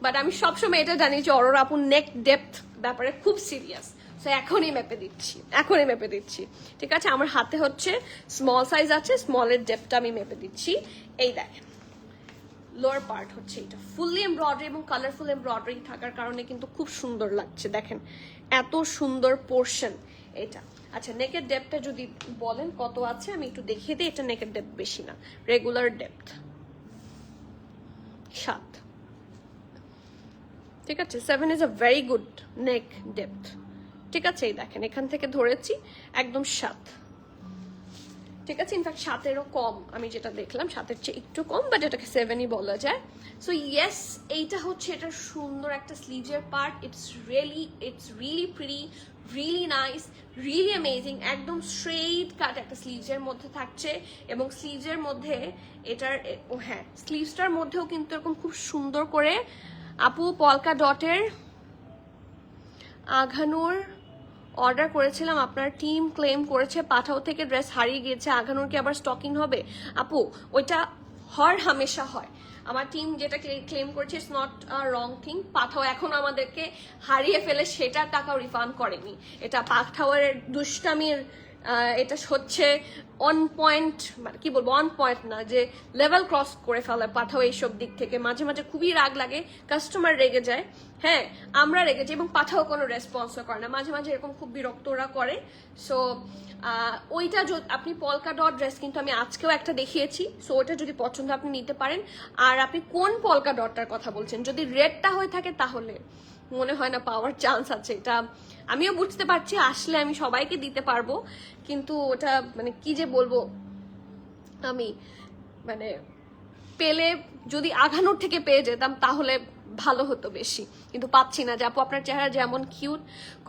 বাট আমি সবসময় এটা জানি যে অরোরা আপুর নেক ডেপথ ব্যাপারে খুব সিরিয়াস। সো এখনই মেপে দিচ্ছি, ঠিক আছে। আমার হাতে হচ্ছে স্মল সাইজ আছে, স্মলের ডেপথটা আমি মেপে দিচ্ছি। এই দেখেন, লোয়ার পার্ট হচ্ছে এটা ফুললি এমব্রয়ডারি এবং কালারফুল এমব্রয়ডারি থাকার কারণে কিন্তু খুব সুন্দর লাগছে। দেখেন এত সুন্দর পোর্শন এটা। আচ্ছা, নেকের ডেপথটা যদি বলেন কত আছে আমি একটু দেখিয়ে দিই। এটা নেকের ডেপথ বেশি না, রেগুলার ডেপথ 7, ঠিক আছে। 7 is a very good neck depth, ঠিক আছে। এই দেখেন, এখান থেকে ধরেছি একদম 7, ঠিক আছে। ইনফ্যাক্ট 7-এরও কম, আমি যেটা দেখলাম 7-এর চেয়ে একটু কম, বাট এটাকে 7ই বলা যায়। সো ইয়েস, এইটা হচ্ছে এটার সুন্দর একটা স্লিভসের part. It's really pretty, really nice, really amazing. একদম স্ট্রেইট কাট একটা স্লিভসের মধ্যে থাকছে, এবং স্লিভসের মধ্যে এটার হ্যাঁ, স্লিভসটার মধ্যেও কিন্তু এরকম খুব সুন্দর করে আপু পলকা ডটের আঘানুর অর্ডার করেছিলাম, আপনার টিম ক্লেম করেছে পাঠাও থেকে ড্রেস হারিয়ে গিয়েছে। আঘানুর কি আবার স্টকিং হবে? আপু, ওইটা হামেশা হয়। আমার টিম যেটা ক্লেম করেছে, it's not a wrong thing. পাঠাও এখন আমাদেরকে হারিয়ে ফেলে সেটার টাকাও রিফান্ড করেনি। এটা পাঠাওয়ের দুষ্টামির, এটা হচ্ছে অন পয়েন্ট, মানে কি বলবো, অন পয়েন্ট না, যে লেভেল ক্রস করে ফেলে পাঠাও এইসব দিক থেকে। মাঝে মাঝে খুবই রাগ লাগে, কাস্টমার রেগে যায়, হ্যাঁ আমরা রেগে যাই, এবং পাঠাও কোনো রেসপন্সও করে না। মাঝে মাঝে এরকম খুব বিরক্ত ওরা করে। সো ওইটা আপনি পলকা ডট ড্রেস কিন্তু আমি আজকেও একটা দেখিয়েছি, সো ওটা যদি পছন্দ আপনি নিতে পারেন। আর আপনি কোন পলকা ডটটার কথা বলছেন? যদি রেডটা হয়ে থাকে তাহলে মনে হয় না পাওয়ার চান্স আছে। এটা আমিও বুঝতে পারছি, আসলে আমি সবাইকে দিতে পারবো, কিন্তু ওটা মানে কি যে বলবো, আমি মানে পেলে যদি আঘানোর থেকে পেয়ে যেতাম তাহলে ভালো হতো বেশি, কিন্তু পাচ্ছি না। যে আপু, আপনার চেহারা যেমন কিউট,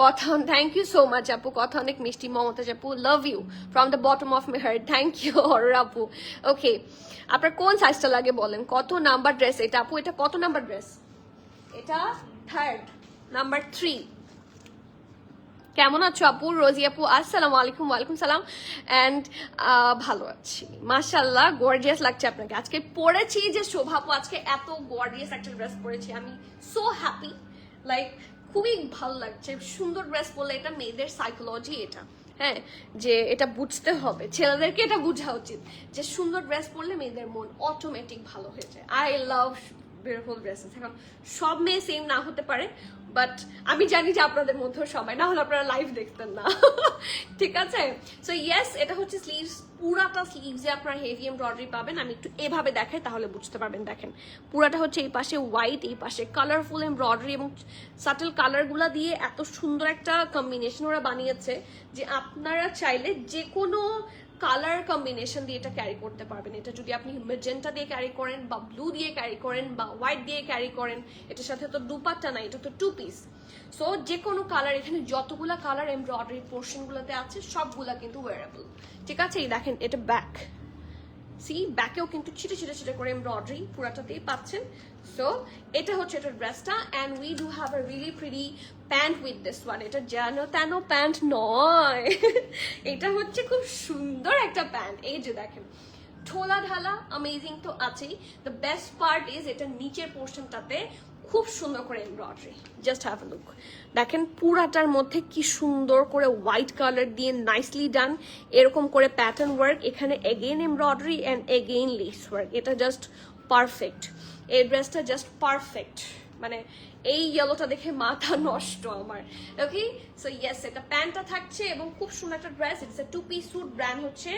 কথা, থ্যাংক ইউ সো মাচ আপু, কথা অনেক মিষ্টি। মমতাজ আপু, love you from the bottom of my heart, thank you Aurora আপু। ওকে, আপনার কোন সাইজটা লাগে বলেন? কত নাম্বার ড্রেস এটা আপু? এটা কত নাম্বার ড্রেস? এটা 3rd, নাম্বার 3। কেমন আছো আপু? রোজি আপু, আসসালামু আলাইকুম। ওয়ালাইকুম সালাম। অ্যান্ড ভালো আছি মাশাআল্লাহ, গর্জিয়াস লাগছে আপনাকে। আজকে পরেছি যে শোভা আপু আজকে এত গর্জিয়াস একটা ড্রেস পরেছি, আমি সো হ্যাপি, লাইক খুবই ভালো লাগছে। সুন্দর ড্রেস পরলে, এটা মেয়েদের সাইকোলজি এটা, হ্যাঁ, যে এটা বুঝতে হবে, ছেলেদেরকে এটা বোঝা উচিত যে সুন্দর ড্রেস পরলে মেয়েদের মন অটোমেটিক ভালো হয়ে যায়। I love beautiful dresses. এখন সব মেয়ে সেম না হতে পারে, বাট আমি জানি যে আপনাদের মধ্যেও সবাই, না হলে আপনারা লাইভ দেখতেন না। ঠিক আছে, সো ইয়েস, এটা হচ্ছে স্লিভস, পুরাটা স্লিভসে আপনার হেভি এমব্রয়ডারি পাবেন। আমি একটু এভাবে দেখাই তাহলে বুঝতে পারবেন। দেখেন পুরাটা হচ্ছে এই পাশে হোয়াইট, এই পাশে কালারফুল এমব্রয়ডারি এবং সাটল কালারগুলা দিয়ে এত সুন্দর একটা কম্বিনেশন ওরা বানিয়েছে যে আপনারা চাইলে যে কোনো কালার কম্বিনেশন দিয়ে এটা ক্যারি করতে পারবেন। এটা যদি আপনি মেজেন্টা দিয়ে ক্যারি করেন বা ব্লু দিয়ে ক্যারি করেন বা হোয়াইট দিয়ে ক্যারি করেন, এটার সাথে তো দুপাট্টা না, এটা তো 2 পিস। সো যে কোনো কালার, এখানে যতগুলা কালার এমব্রয়ডারি পোর্শনগুলোতে আছে সবগুলা কিন্তু ওয়ারেবল। ঠিক আছে, এই দেখেন এটা ব্যাক, সি ব্যাকেও কিন্তু ছিটে ছিটে ছিটে করে এমব্রয়ডারি পুরাটাতেই পাচ্ছেন। সো এটা হচ্ছে এটার ড্রেসটা, and we do have a really pretty pant with this one. এটা যেন তেন প্যান্ট নয়, এটা হচ্ছে খুব সুন্দর একটা প্যান্ট। এই যে দেখেন ঠোলা ঢালা অ্যামেজিং তো আছেই, দ্য বেস্ট পার্ট ইজ এটা নিচের পোর্শনটাতে খুব সুন্দর করে embroidery. Just have a look, দেখেন পুরাটার মধ্যে কি সুন্দর করে হোয়াইট কালার দিয়ে নাইসলি ডান এরকম করে প্যাটার্ন ওয়ার্ক, এখানে again embroidery and again less work. এটা জাস্ট পারফেক্ট, এই ড্রেসটা জাস্ট পারফেক্ট, মানে এই ইয়েলোটা দেখে মাথা নষ্ট আমার। ওকে, সো ইয়েস, এটা প্যান্টটা থাকছে এবং খুব সুন্দর একটা dress. It's A 2 piece suit, brand হচ্ছে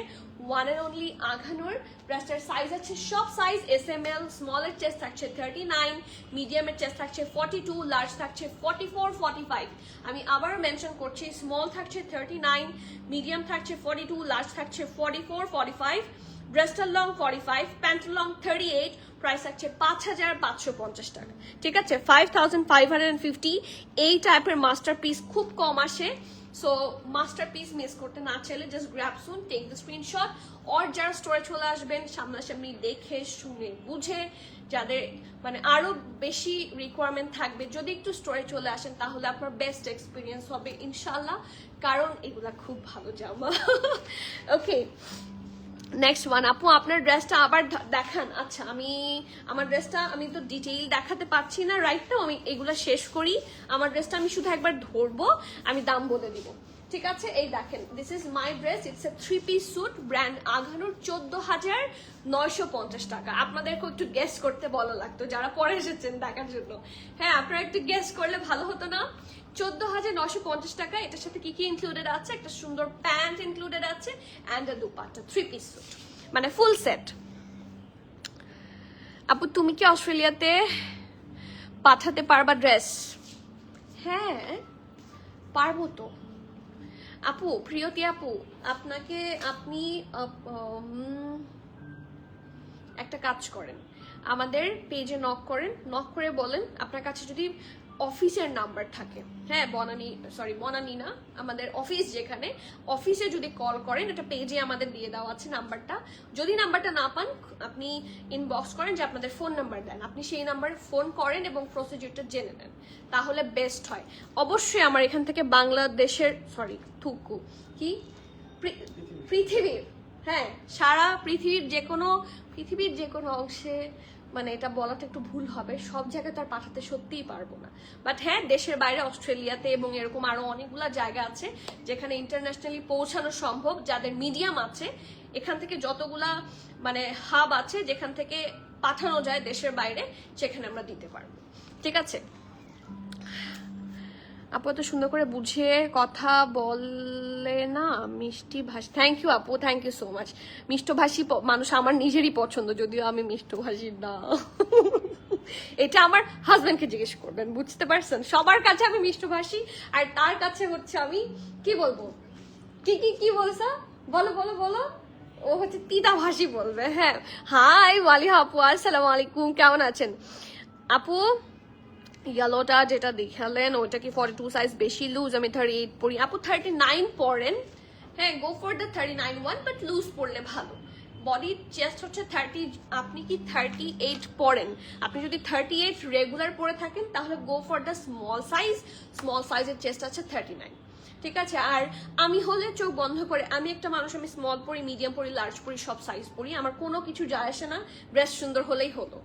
ওয়ান এন্ড অনলি আঘানুর। ড্রেসটার সাইজ আছে সব সাইজ, SML, স্মলের চেস্ট থাকছে 39, মিডিয়ামের চেস্ট থাকছে 42, লার্জ থাকছে 44, 45। আমি আবারও মেনশন করছি, স্মল থাকছে 39, মিডিয়াম থাকছে 42, লার্জ থাকছে 44, 45, ড্রেসটার লং 45, প্যান্টের লং 38, প্রাইস আছে 5,550 টাকা। ঠিক আছে, 5,550। এই টাইপের মাস্টার পিস খুব কম আসে। সো মাস্টার পিস মিস করতে না চাইলে just grab soon, take the screenshot. আর যারা স্টোরে চলে আসবেন সামনাসামনি দেখে শুনে বুঝে, যাদের মানে আরো বেশি রিকোয়ারমেন্ট থাকবে, যদি একটু স্টোরে চলে আসেন তাহলে আপনার বেস্ট এক্সপিরিয়েন্স হবে ইনশাল্লাহ, কারণ এগুলা খুব ভালো জামা। ওকে, নেক্সট ওয়ান। আপু আপনার ড্রেসটা আবার দেখান। আচ্ছা, আমি আমার ড্রেসটা আমি তো ডিটেইল দেখাতে পারছি না রাইট নাও, আমি এগুলো শেষ করি। আমার ড্রেসটা আমি শুধু একবার ধরবো, আমি দাম বলে দিব। ঠিক আছে, এই দেখেন, this is my dress. It's a 3 piece suit, brand Agha Noor, 14,950 টাকা। আপনাদেরকেও একটু গেস করতে বলা লাগতো যারা পরে এসেছেন দেখার জন্য। হ্যাঁ, আপনারা একটু গেস করলে ভালো হতো না? 14,950 টাকা। এটার সাথে কি কি ইনক্লুডেড আছে? একটা সুন্দর প্যান্ট ইনক্লুডেড আছে and a dupatta, 3 piece sweet, মানে ফুল সেট। আপু তুমি কি অস্ট্রেলিয়াতে পাঠাতে পারবা ড্রেস? হ্যাঁ পারবো তো আপু, প্রিয়তি আপু। আপনাকে আপনি একটা কাজ করেন, আমাদের পেজে নক করেন, নক করে বলেন আপনার কাছে যদি অফিসের নাম্বার থাকে, হ্যাঁ বনানী না, আমাদের অফিস যেখানে, অফিসে যদি কল করেন, এটা পেজে আমাদের দিয়ে দেওয়া আছে নাম্বারটা। যদি নাম্বারটা না পান আপনি ইনবক্স করেন যে আপনাদের ফোন নাম্বার দেন, আপনি সেই নাম্বারে ফোন করেন এবং প্রসিডিউরটা জেনে নেন, তাহলে বেস্ট হয়। অবশ্যই আমার এখান থেকে বাংলাদেশের পৃথিবীর, হ্যাঁ সারা পৃথিবীর যে কোনো অংশে, মানে এটা বলাটা একটু ভুল হবে, সব জায়গায় তো আর পাঠাতে সত্যিই পারবো না, বাট হ্যাঁ দেশের বাইরে অস্ট্রেলিয়াতে এবং এরকম আরো অনেকগুলা জায়গা আছে যেখানে ইন্টারন্যাশনালি পৌঁছানো সম্ভব, যাদের মিডিয়াম আছে। এখান থেকে যতগুলা মানে হাব আছে যেখান থেকে পাঠানো যায় দেশের বাইরে, সেখানে আমরা দিতে পারবো। ঠিক আছে আপু, এত সুন্দর করে বুঝিয়ে কথা বলে না, মিষ্টি ভাষী। থ্যাংক ইউ আপু, থ্যাংক ইউ সো মাচ। মিষ্টভাষী মানুষ আমার নিজেরই পছন্দ, যদিও আমি মিষ্টভাষী না। এটা আমার হাজবেন্ডকে জিজ্ঞেস করবেন, বুঝতে পারছেন? সবার কাছে আমি মিষ্টভাষী, আর তার কাছে হচ্ছে আমি কি বলবো, কি বলছা, বলো বলো বলো, ও হচ্ছে তিতাভাষী বলবে। হ্যাঁ, হাই ওয়ালিহা আপু, আসসালামু আলাইকুম, কেমন আছেন আপু? ইয়েলোটা যেটা দেখালেন ওইটা কি 42 সাইজ বেশি লুজ? আমি 38 পরি। আপু 39 পরেন, হ্যাঁ go for the 39 one, but loose পরলে ভালো। বডির চেস্ট হচ্ছে 30, আপনি কি 38 পরেন? আপনি যদি 38 রেগুলার পরে থাকেন তাহলে গো ফর দ্য স্মল সাইজের চেস্ট আছে 39। ঠিক আছে, আর আমি হলে চোখ বন্ধ করে, আমি একটা মানুষ, আমি স্মল পরি, মিডিয়াম পরি, লার্জ পরি, সব সাইজ পরি, আমার কোনো কিছু যায় আসে না, ড্রেস সুন্দর হলেই হলো।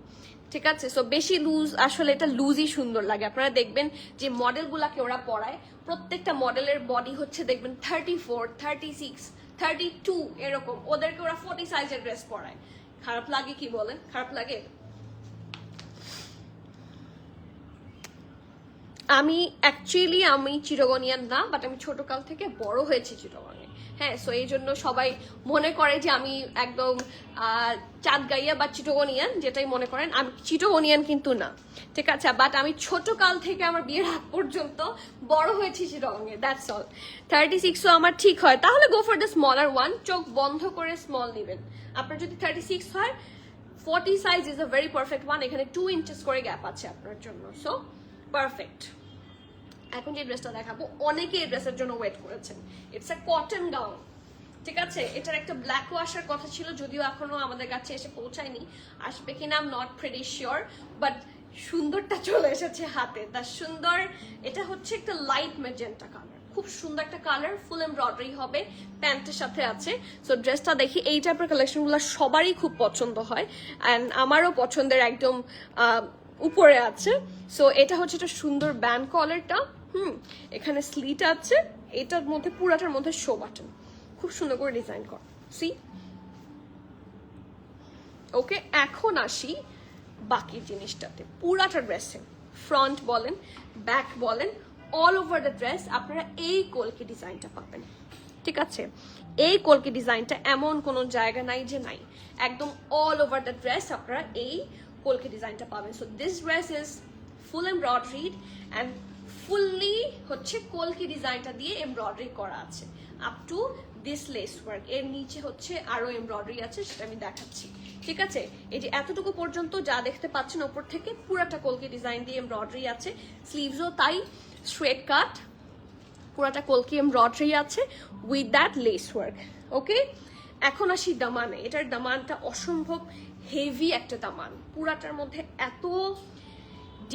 ঠিক আছে, সো বেশি লুজ, আসলে এটা লুজই সুন্দর লাগে। আপনারা দেখবেন যে মডেলগুলাকে ওরা পরায়, প্রত্যেকটা মডেলের বডি হচ্ছে দেখবেন 34, 36, 32 এরকম, ওদেরকে ওরা 40 সাইজের ড্রেস পরায়। খারাপ লাগে কি বলেন? খারাপ লাগে? আমি অ্যাকচুয়ালি আমি চিরগনিয়ান না, বাট আমি ছোটকাল থেকে বড় হয়েছি চিরগনে। হ্যাঁ, সো এই জন্য সবাই মনে করে যে আমি একদম চাঁদগাইয়া বা চিটগনিয়ান, যেটাই মনে করেন। আমি চিটগনিয়ান কিন্তু না, ঠিক আছে? বাট আমি ছোটকাল থেকে আমার বিয়ের আগ পর্যন্ত বড় হয়েছি চিটগঙ্গে, দ্যাটস অল। 36ও আমার ঠিক হয়, তাহলে গো ফর দ্য স্মলার ওয়ান। চোখ বন্ধ করে স্মল নেবেন। আপনার যদি 36 হয়, 40 size is a very perfect one. এখানে 2 ইঞ্চেস করে গ্যাপ আছে আপনার জন্য, সো পারফেক্ট। এখন যে ড্রেসটা দেখাবো, অনেকে এই ড্রেসের জন্য ওয়েট করেছেন। ইটস আ কটন গাউন, ঠিক আছে? এটার একটা ব্ল্যাকও আসার কথা ছিল, যদিও এখনো আমাদের কাছে এসে পৌঁছায়নি। আসবে কিনা I am not pretty sure, but সুন্দরটা চলে এসেছে হাতে। তার সুন্দর, এটা হচ্ছে একটা লাইট ম্যাজেন্টা কালার, খুব সুন্দর একটা কালার। ফুল এমব্রয়ডারি হবে, প্যান্টের সাথে আছে। সো ড্রেসটা দেখি, এই টাইপের কালেকশনগুলো সবারই খুব পছন্দ হয়, অ্যান্ড আমারও পছন্দের একদম উপরে আছে। সো এটা হচ্ছে একটা সুন্দর ব্যান্ড কলারটা। এখানে স্লিট আছে, এটার মধ্যে পুরাটার মধ্যে শো বাটন, খুব সুন্দর করে ডিজাইন করা। সি ওকে, এখন আসি বাকি জিনিসটাতে। পুরাটা ড্রেসে ফ্রন্ট বলেন, ব্যাক বলেন, অল ওভার দ্য ড্রেস আপনারা এই কলকি ডিজাইনটা পাবেন, ঠিক আছে? এই কলকি ডিজাইনটা এমন কোনো জায়গা নাই যে নাই, একদম অল ওভার দ্য ড্রেস আপনারা এই কলকি ডিজাইনটা পাবেন। So this dress is full embroidered and fully হচ্ছে কলকি ডিজাইনটা দিয়ে এমব্রয়ডারি করা আছে up to this less work. এর নিচে হচ্ছে আরো এমব্রয়ডারি আছে, সেটা আমি দেখাচ্ছি, ঠিক আছে? এই যে এতটুকু পর্যন্ত যা দেখতে পাচ্ছেন ওপর থেকে, পুরাটা কলকি ডিজাইন দিয়ে এমব্রয়ডারি আছে। স্লিভসও তাই, স্ট্রেট কাট, পুরাটা কলকি এমব্রয়ডারি আছে উইথ দ্যাট লেস ওয়ার্ক। ওকে, এখন আসি দামানে। এটার দামানটা অসম্ভব হেভি একটা দামান, পুরাটার মধ্যে এত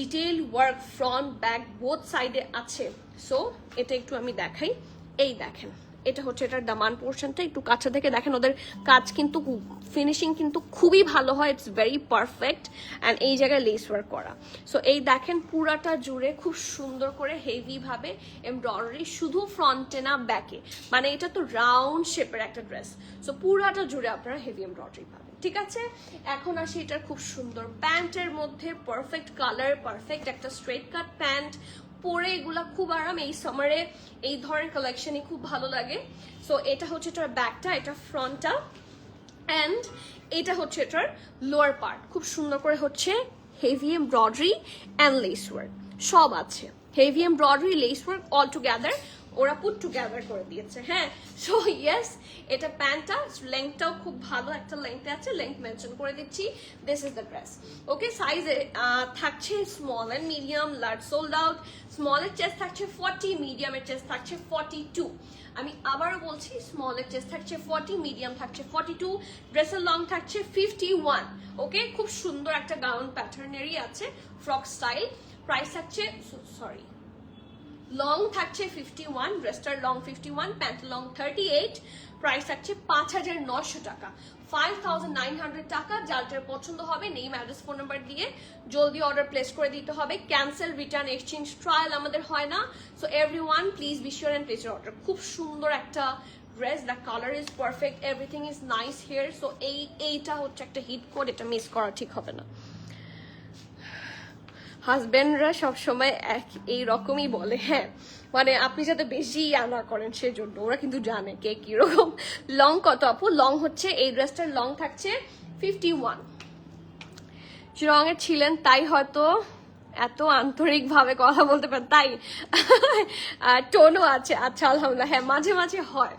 detail work front back both সাইডে আছে। সো এটা একটু আমি দেখাই। এই দেখেন, এটা হচ্ছে এটার দামান পোর্শনটা, একটু কাছে থেকে দেখেন। ওদের কাজ কিন্তু ফিনিশিং কিন্তু খুবই ভালো হয়, ইটস ভেরি পারফেক্ট। অ্যান্ড এই জায়গায় লেস ওয়ার্ক করা। সো এই দেখেন পুরাটা জুড়ে খুব সুন্দর করে হেভি ভাবে এমব্রয়ডারি, শুধু ফ্রন্টে না ব্যাকে, মানে এটা তো রাউন্ড শেপের একটা ড্রেস। সো পুরাটা জুড়ে আপনারা হেভি এমব্রয়ডারি পাবেন, ঠিক আছে? এখন আসি এটার খুব সুন্দর প্যান্টের মধ্যে, পারফেক্ট কালার, পারফেক্ট একটা স্ট্রেট কাট প্যান্ট পরে এগুলা খুব আরাম। এই সামারে এই ধরনের কালেকশনই খুব ভালো লাগে। সো এটা হচ্ছে এটার ব্যাকটা, এটা ফ্রন্টটা, অ্যান্ড এটা হচ্ছে এটার লোয়ার পার্ট। খুব সুন্দর করে হচ্ছে heavy embroidery and less work সব আছে। Heavy embroidery, less work all together ওরা পুট টুগেদার করে দিয়েছে। হ্যাঁ, সো ইয়েস, এটা প্যান্টটা লেংথটাও খুব ভালো একটা লেংথে আছে, লেংথ মেনশন করে দিচ্ছি। This is the dress. Okay, সাইজে থাকছে small and medium, large sold out. স্মলের চেস্ট থাকছে 40, মিডিয়ামের চেস্ট থাকছে 42। আমি আবারও বলছি, স্মলের চেস্ট থাকছে 40, মিডিয়াম থাকছে 42, ড্রেসের লং থাকছে 51। ওকে, খুব সুন্দর একটা গাউন প্যাটার্নেরই আছে, ফ্রক স্টাইল। প্রাইস থাকছে, সরি, লং থাকছে 51, ড্রেসটার লং 51, প্যান্ট লং 38। প্রাইস থাকছে 5,900 টাকা, 5,900 টাকা। যার পছন্দ হবে নেম, অ্যাড্রেস, ফোন নাম্বার দিয়ে জলদি অর্ডার প্লেস করে দিতে হবে। ক্যান্সেল, রিটার্ন, এক্সচেঞ্জ, ট্রায়াল আমাদের হয় না। So everyone please be sure and place your order. খুব সুন্দর একটা dress, the colour is perfect, everything is nice here. So এইটা হচ্ছে একটা হিট কোড, এটা মিস করা ঠিক হবে না। হাজবেন্ডরা সবসময় এই রকমই বলে, হ্যাঁ, মানে আপনি যাতে বেশি আনা করেন সেজন্য। ওরা কিন্তু জানে কে কিরকম। লং কত আপু? লং হচ্ছে, এই ড্রেসটার লং থাকছে 51। চিরঙের ছিলেন তাই হয়তো এত আন্তরিকভাবে কথা বলতে পারেন, তাই টোনও আছে। আচ্ছা, আলহামদুলিল্লাহ। হ্যাঁ, মাঝে মাঝে হয়।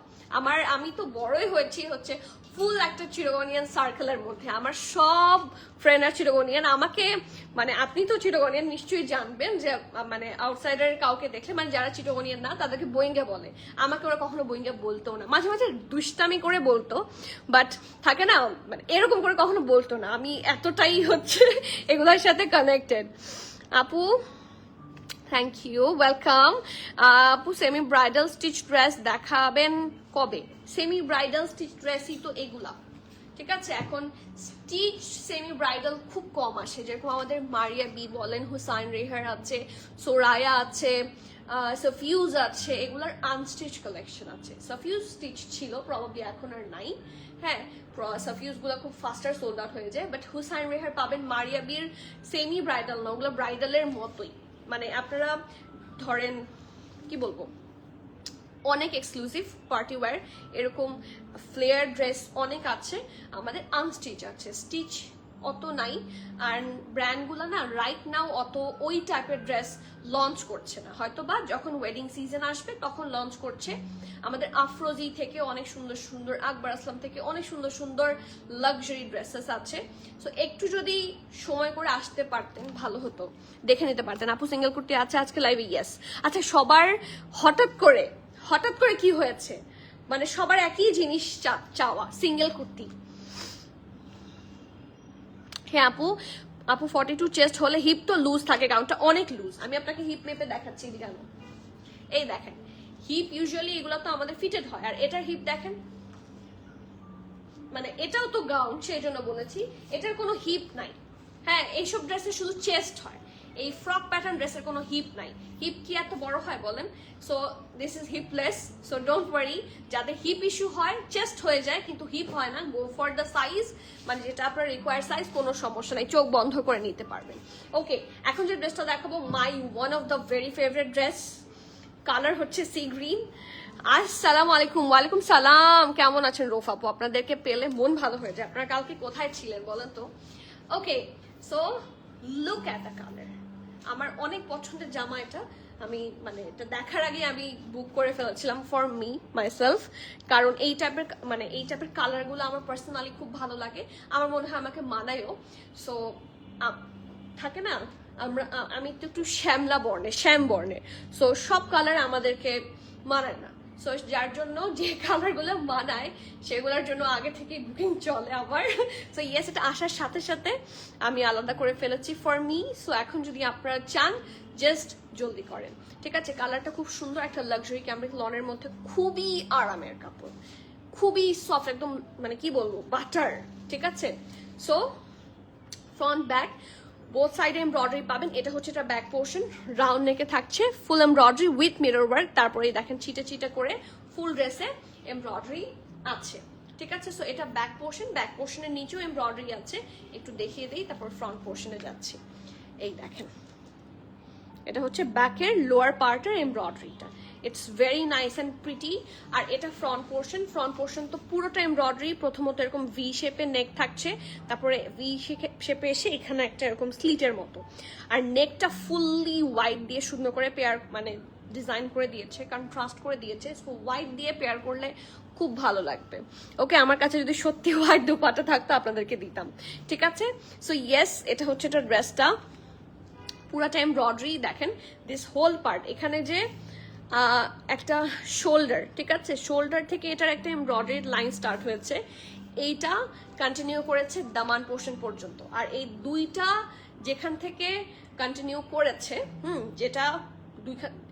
আমি তো বড়ই হয়েছি হচ্ছে ফুল একটা চিরগনিয়ান সার্কেলের মধ্যে। আমার সব ফ্রেন্ডরা চিরগনিয়ান। আমাকে মানে আপনি তো চিরগনিয়ান নিশ্চয়ই জানবেন, যে মানে আউটসাইডার কাউকে দেখলে, মানে যারা চিরগনিয়ান না তাদেরকে বইঙ্গা বলে। আমাকে ওরা কখনো বইঙ্গা বলতো না, মাঝে মাঝে দুষ্টামি করে বলতো, বাট থাকে না মানে এরকম করে কখনো বলতো না। আমি এতটাই হচ্ছে এগুলোর সাথে কানেক্টেড। আপু থ্যাংক ইউ, ওয়েলকাম। আপু সেমি ব্রাইডাল স্টিচ ড্রেস দেখাবেন কবে? সেমি ব্রাইডাল স্টিচ ড্রেসই তো এগুলা, ঠিক আছে? এখন স্টিচ সেমি ব্রাইডাল খুব কম আসে, যেরকম আমাদের মারিয়া বি বলেন, হুসাইন রেহার আছে, সোরায়া আছে, সাফিউজ আছে, এগুলার আনস্টিচ কালেকশন আছে। সাফিউজ স্টিচ ছিল, প্রবাবলি এখন আর নাই। হ্যাঁ, সাফিউজ গুলো খুব ফাস্টার সোল্ড আউট হয়ে যায়, বাট হুসাইন রেহার পাবেন। মারিয়া বির সেমি ব্রাইডাল না, ওগুলো ব্রাইডালের মতোই, মানে আপনারা ধরেন কি বলবো, অনেক এক্সক্লুসিভ পার্টি ওয়্যার এরকম ফ্লেয়ার ড্রেস অনেক আছে আমাদের, আনস্টিচ আছে, স্টিচ অত নাই। আর ব্র্যান্ডগুলো না রাইট নাও অত ওই টাইপের ড্রেস লঞ্চ করছে না, হয়তো বা যখন ওয়েডিং সিজন আসবে তখন লঞ্চ করছে। আমাদের আফরোজি থেকে অনেক সুন্দর সুন্দর, আকবর আসলাম থেকে অনেক সুন্দর সুন্দর লাক্সারি ড্রেসেস আছে। সো একটু যদি সময় করে আসতে পারতেন ভালো হতো, দেখে নিতে পারতেন। আপু সিঙ্গেল কুর্তি আছে আজকে লাইভে? ইয়েস। আচ্ছা, সবার হঠাৎ করে কি হয়েছে, মানে সবার একই জিনিস চাওয়া, সিঙ্গেল কুর্তি। হ্যাঁ আপু, 42 চেস্ট হলে হিপ তো লুজ থাকে, কারণটা অনেক লুজ। আমি আপনাকে হিপ মেপে দেখাচ্ছি, কেন এই দেখেন হিপ, ইউজুয়ালি এগুলো তো আমাদের ফিটেড হয়, আর এটার হিপ দেখেন, মানে এটাও তো গাউন, সেই জন্য বলেছি এটার কোনো হিপ নাই। হ্যাঁ, এইসব ড্রেসের শুধু চেস্ট হয়, এই ফ্রক প্যাটার্ন ড্রেসের কোনো হিপ নাই। হিপ কি এত বড় হয় বলেন? So this is hipless, so don't worry. যাদের হিপ ইস্যু হয়, চেস্ট হয়ে যায় কিন্তু হিপ হয় না, গো ফর দ্য সাইজ, মানে যেটা আপনার রিকোয়ার সাইজ, কোনো সমস্যা নাই, চোখ বন্ধ করে নিতে পারবেন। ওকে, এখন যে ড্রেসটা দেখাবো, মাই one of the very favourite dress, colour হচ্ছে সি গ্রিন। আসসালামু আলাইকুম। ওয়ালাইকুম সালাম, কেমন আছেন রোফ আপু? আপনাদেরকে পেলে মন ভালো হয়ে যায়। আপনারা কালকে কোথায় ছিলেন বলেন তো? Okay, so look at the colour. আমার অনেক পছন্দের জামা এটা, আমি মানে এটা দেখার আগে আমি বুক করে ফেলেছিলাম ফর মি মাইসেলফ, কারণ এই টাইপের কালারগুলো আমার পার্সোনালি খুব ভালো লাগে, আমার মনে হয় আমাকে মানায়ও। সো থাকে না, আমি তো একটু শ্যাম বর্ণে, সো সব কালার আমাদেরকে মানায় না। সো যার জন্য যে কালারগুলো মানায় সেগুলোর জন্য আগে থেকে বুকিং চলে আবার। সো ইয়েস, এটা আসার সাথে সাথে আমি আলাদা করে ফেলেছি ফর মি। সো এখন যদি আপনারা চান, জাস্ট জলদি করেন, ঠিক আছে? কালারটা খুব সুন্দর, একটা লাক্সারি ক্যামব্রিক লনের মধ্যে, খুবই আরামের কাপড়, খুবই সফট, একদম মানে কি বলবো, বাটার, ঠিক আছে? সো ফ্রন্ট ব্যাক বোথ সাইডে এমব্রয়ডারি পাবেন। এটা হচ্ছে এটা ব্যাক পোর্শন, রাউন্ড নেকে থাকছে ফুল এমব্রয়ডারি উইথ মিরর ওয়ার্ক। তারপরে দেখেন চিটা চিটা করে ফুল ড্রেসে এমব্রয়ডারি আছে, ঠিক আছে? সো এটা ব্যাক পোর্শন, ব্যাক পোর্শনের নিচেও এমব্রয়ডারি আছে, একটু দেখিয়ে দিই, তারপর ফ্রন্ট পোর্শনে যাচ্ছি। এই দেখেন, এটা হচ্ছে ব্যাকের লোয়ার পার্টের এমব্রয়ডারিটা, it's very nice and pretty. আর এটা ফ্রন্ট পোর্শন তো পুরোটা এমব্রয়ডারি। প্রথমত এরকম ভি শেপে নেক থাকছে, তারপরে ভি শেপে এসে এখানে একটা এরকম স্লিটের মতো, আর নেকটা ফুললি হোয়াইট দিয়ে সুন্দর করে পেয়ার মানে ডিজাইন করে দিয়েছে, কন্ট্রাস্ট করে দিয়েছে। সো হোয়াইট দিয়ে পেয়ার করলে খুব ভালো লাগবে। ওকে, আমার কাছে যদি সত্যি হোয়াইট দোপাট্টা থাকতো আপনাদেরকে দিতাম, ঠিক আছে? সো ইয়েস, এটা হচ্ছে এটা ড্রেসটা, পুরাটা এমব্রয়ডারি। দেখেন দিস হোল পার্ট, এখানে যে একটা শোল্ডার, ঠিক আছে, শোল্ডার থেকে এটার একটা এমব্রয়ডারি লাইন স্টার্ট হয়েছে, এইটা কন্টিনিউ করেছে দামান পোর্শন পর্যন্ত। আর এই দুইটা যেখান থেকে কন্টিনিউ করেছে, যেটা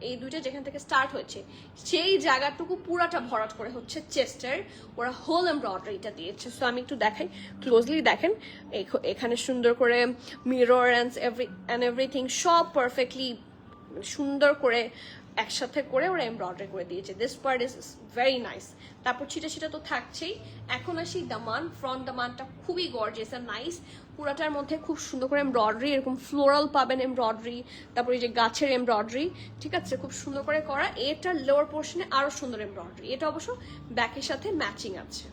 এই দুইটা যেখান থেকে স্টার্ট হয়েছে, সেই জায়গাটুকু পুরাটা ভরাট করে হচ্ছে চেস্টের ওরা হোল এমব্রয়ডারিটা দিয়েছে। সো আমি একটু দেখাই, ক্লোজলি দেখেন, এখানে সুন্দর করে মিরর অ্যান্ড এভরিথিং সব পারফেক্টলি সুন্দর করে একসাথে করে ওরা এমব্রয়ডারি করে দিয়েছে। This part is very nice. তারপর ছিটা তো থাকছেই। এখন আসি দামান, ফ্রন্ট দামানটা খুবই গর্জিয়াস আর নাইস, পুরাটার মধ্যে খুব সুন্দর করে এমব্রয়ডারি, এরকম ফ্লোরাল পাবেন এমব্রয়ডারি, তারপর এই যে গাছের এমব্রয়ডারি, ঠিক আছে, খুব সুন্দর করে করা। এটার লোয়ার পোর্শনে আরো সুন্দর এমব্রয়ডারি, এটা অবশ্য ব্যাকের সাথে ম্যাচিং আছে,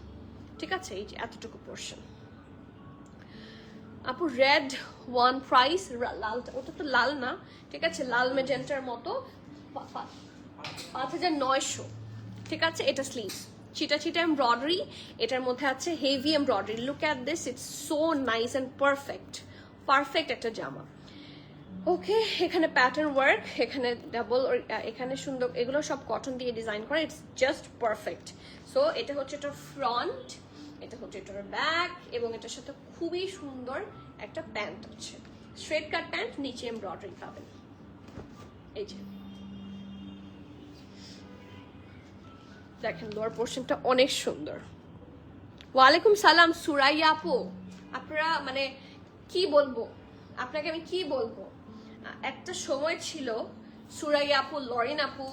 ঠিক আছে? এই যে এতটুকু পোর্শন। আপু রেড ওয়ান প্রাইস, লালটা, ওটা তো লাল না, ঠিক আছে, লাল মেজেন্টার মতো, 5900, ঠিক আছে? এটা স্লিভস, চিটা এমব্রয়ডারি, এটার মধ্যে আছে heavy embroidery. Look at this, it's so nice and perfect একটা জামা। ওকে, এখানে প্যাটার্ন ওয়ার্ক, এখানে ডাবল, এখানে সুন্দর, এগুলো সব কটন দিয়ে ডিজাইন করা, ইটস জাস্ট পারফেক্ট। সো এটা হচ্ছে এটার ফ্রন্ট, এটা হচ্ছে এটার ব্যাক, এবং এটার সাথে খুবই সুন্দর একটা প্যান্ট আছে, স্ট্রেট কাট প্যান্ট, নিচে এমব্রয়ডারি পাবেন। এই যে দেখেন লোয়ার পোর্শনটা অনেক সুন্দর। ওয়ালাইকুম সালাম সুরাইয়া আপু, আপনারা মানে কি বলবো আপনাকে, আমি কি বলবো, একটা সময় ছিল সুরাইয়া আপু, লরিন আপু,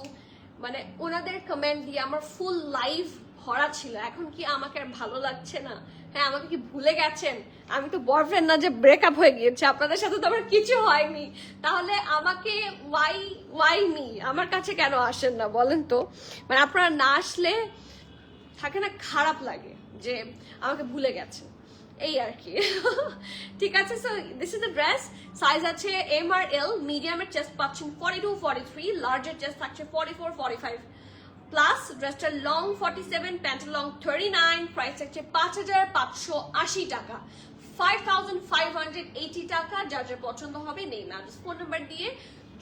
মানে ওনাদের কমেন্ট দিয়ে আমার ফুল লাইভ ভরা ছিল। এখন কি আমাকে আর ভালো লাগছে না? হ্যাঁ, আমাকে কি ভুলে গেছেন? আমি তো বয়ফ্রেন্ড না যে ব্রেকআপ হয়ে গিয়েছে, আপনাদের সাথে তো আমার কিছু হয়নি। তাহলে আমাকে ওয়াই মি, আমার কাছে কেন আসেন না বলেন তো? মানে আপনারা না আসলে থাকে না, খারাপ লাগে যে আমাকে ভুলে গেছেন, এই আর কি। ঠিক আছে, so this is the dress. Size আছে এম আর এল, মিডিয়ামের চেস্ট পাচ্ছেন 42-43, লার্জের চেস্ট থাকছে 44-45 প্লাস। ড্রেসটার লং 47, প্যান্টের লং 39, প্রাইস থাকছে 5580 টাকা, 5580 টাকা। যার যার পছন্দ হবে নেই না, ফোন নাম্বার দিয়ে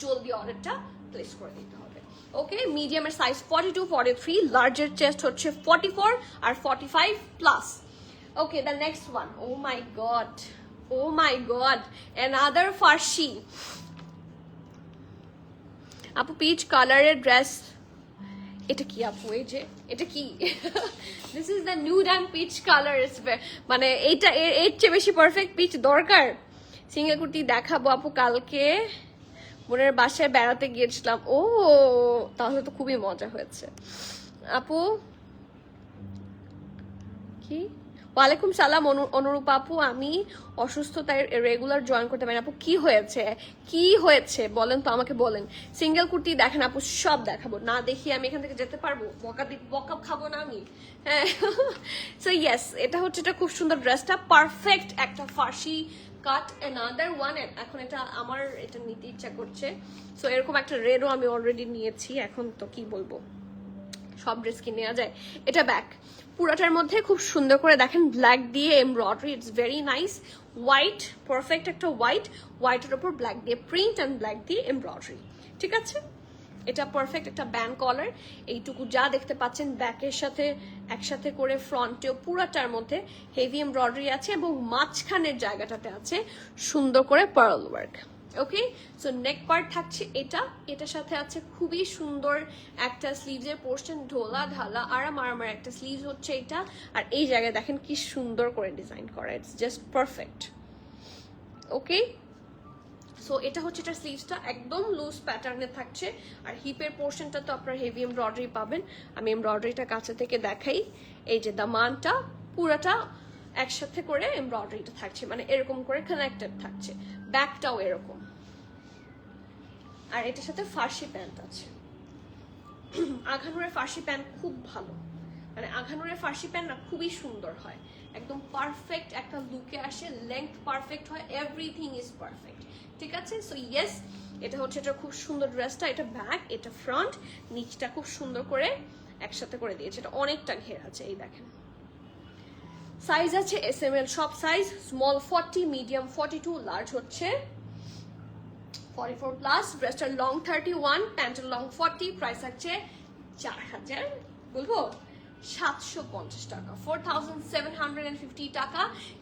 জলদি অর্ডারটা প্লেস করে দিতে হবে। ওকে, মিডিয়ামের সাইজ 42-43, লার্জের চেস্ট হচ্ছে 44 আর 45 plus. Okay, the next one. Oh my god. Oh my god. Another farshi. আপু পিচ কালারের ড্রেস, এটা কি আপু? এই যে এটা কি? This is the nude and peach colour. মানে এইটা এর চেয়ে বেশি পারফেক্ট পিচ দরকার? সিঙ্গেল কুর্তি দেখাবো আপু কালকে, বোনের বাসায় বেড়াতে গিয়েছিলাম। ও, তাহলে তো খুবই মজা হয়েছে আপু। কি? ওয়ালাইকুম সালাম অনুরূপ আপু, আমি অসুস্থ তাই রেগুলার জয়েন করতে পারি। আপু কি হয়েছে? কি হয়েছে বলেন তো, আমাকে বলেন। সিঙ্গেল কুর্তি দেখেন আপু, সব দেখাবো, না দেখি আমি এখান থেকে যেতে পারবো? বকা খাবো না আমি? হ্যাঁ। সো ইয়েস, এটা হচ্ছে, এটা খুব সুন্দর ড্রেসটা, পারফেক্ট একটা ফার্সি কাট। অ্যানাদার ওয়ান, এখন এটা আমার এটা নিতে ইচ্ছা করছে। সো এরকম একটা রেডও আমি অলরেডি নিয়েছি, এখন তো কি বলবো, সব ড্রেস কি নেওয়া যায়। এটা ব্যাক পুরাটার মধ্যে খুব সুন্দর করে দেখেন ব্ল্যাক দিয়ে embroidery, it's very nice. White, perfect একটা হোয়াইটের ওপর ব্ল্যাক দিয়ে প্রিন্ট অ্যান্ড ব্ল্যাক দিয়ে এমব্রয়ডারি। ঠিক আছে, এটা পারফেক্ট একটা ব্যান্ড কলার। এইটুকু যা দেখতে পাচ্ছেন ব্যাকের সাথে একসাথে করে ফ্রন্টেও পুরাটার মধ্যে হেভি এমব্রয়ডারি আছে এবং মাঝখানের জায়গাটাতে আছে সুন্দর করে পার্ল ওয়ার্ক। ওকে, সো নেক পার্ট থাকছে এটা, এটার সাথে আছে খুবই সুন্দর একটা স্লিভসের পোর্শন, ঢোলা ঢালা আরাম একটা স্লিভস হচ্ছে এটা। আর এই জায়গায় দেখেন কি সুন্দর করে ডিজাইন করা, it's just perfect. Okay, so এটা হচ্ছে এটা স্লিভসটা একদম লুজ প্যাটার্নে থাকছে। আর হিপের পোর্শনটা তো আপনার হেভি এমব্রয়ডারি পাবেন। আমি এমব্রয়ডারিটা কাছে থেকে দেখাই। এই যে দামানটা পুরাটা একসাথে করে এমব্রয়ডারিটা থাকছে, মানে এরকম করে কানেক্টেড থাকছে। ব্যাকটাও এরকম। আর এটার সাথে ফার্সি প্যান্ট আছে। আঘানুরের ফার্সি প্যান্ট খুব ভালো, মানে আঘানুরের ফার্সি প্যান্ট না খুবই সুন্দর হয়, একদম পারফেক্ট একটা লুকে আসে, লেংথ পারফেক্ট হয়, এভরিথিং ইজ পারফেক্ট। ঠিক আছে, সো ইয়েস, এটা হচ্ছে এটা খুব সুন্দর ড্রেসটা। এটা ব্যাক, এটা ফ্রন্ট, নিচটা খুব সুন্দর করে একসাথে করে দিয়েছে। এটা অনেকটা ঘের আছে, এই দেখেন। সাইজ আছে এস এম এল সব সাইজ, স্মল 40, মিডিয়াম 42, লার্জ হচ্ছে 44 প্লাস। ড্রেসটার লং 31, প্যান্টের লং 40, প্রাইস আছে 4000 বলবো 750 টাকা, 4750 টাকা।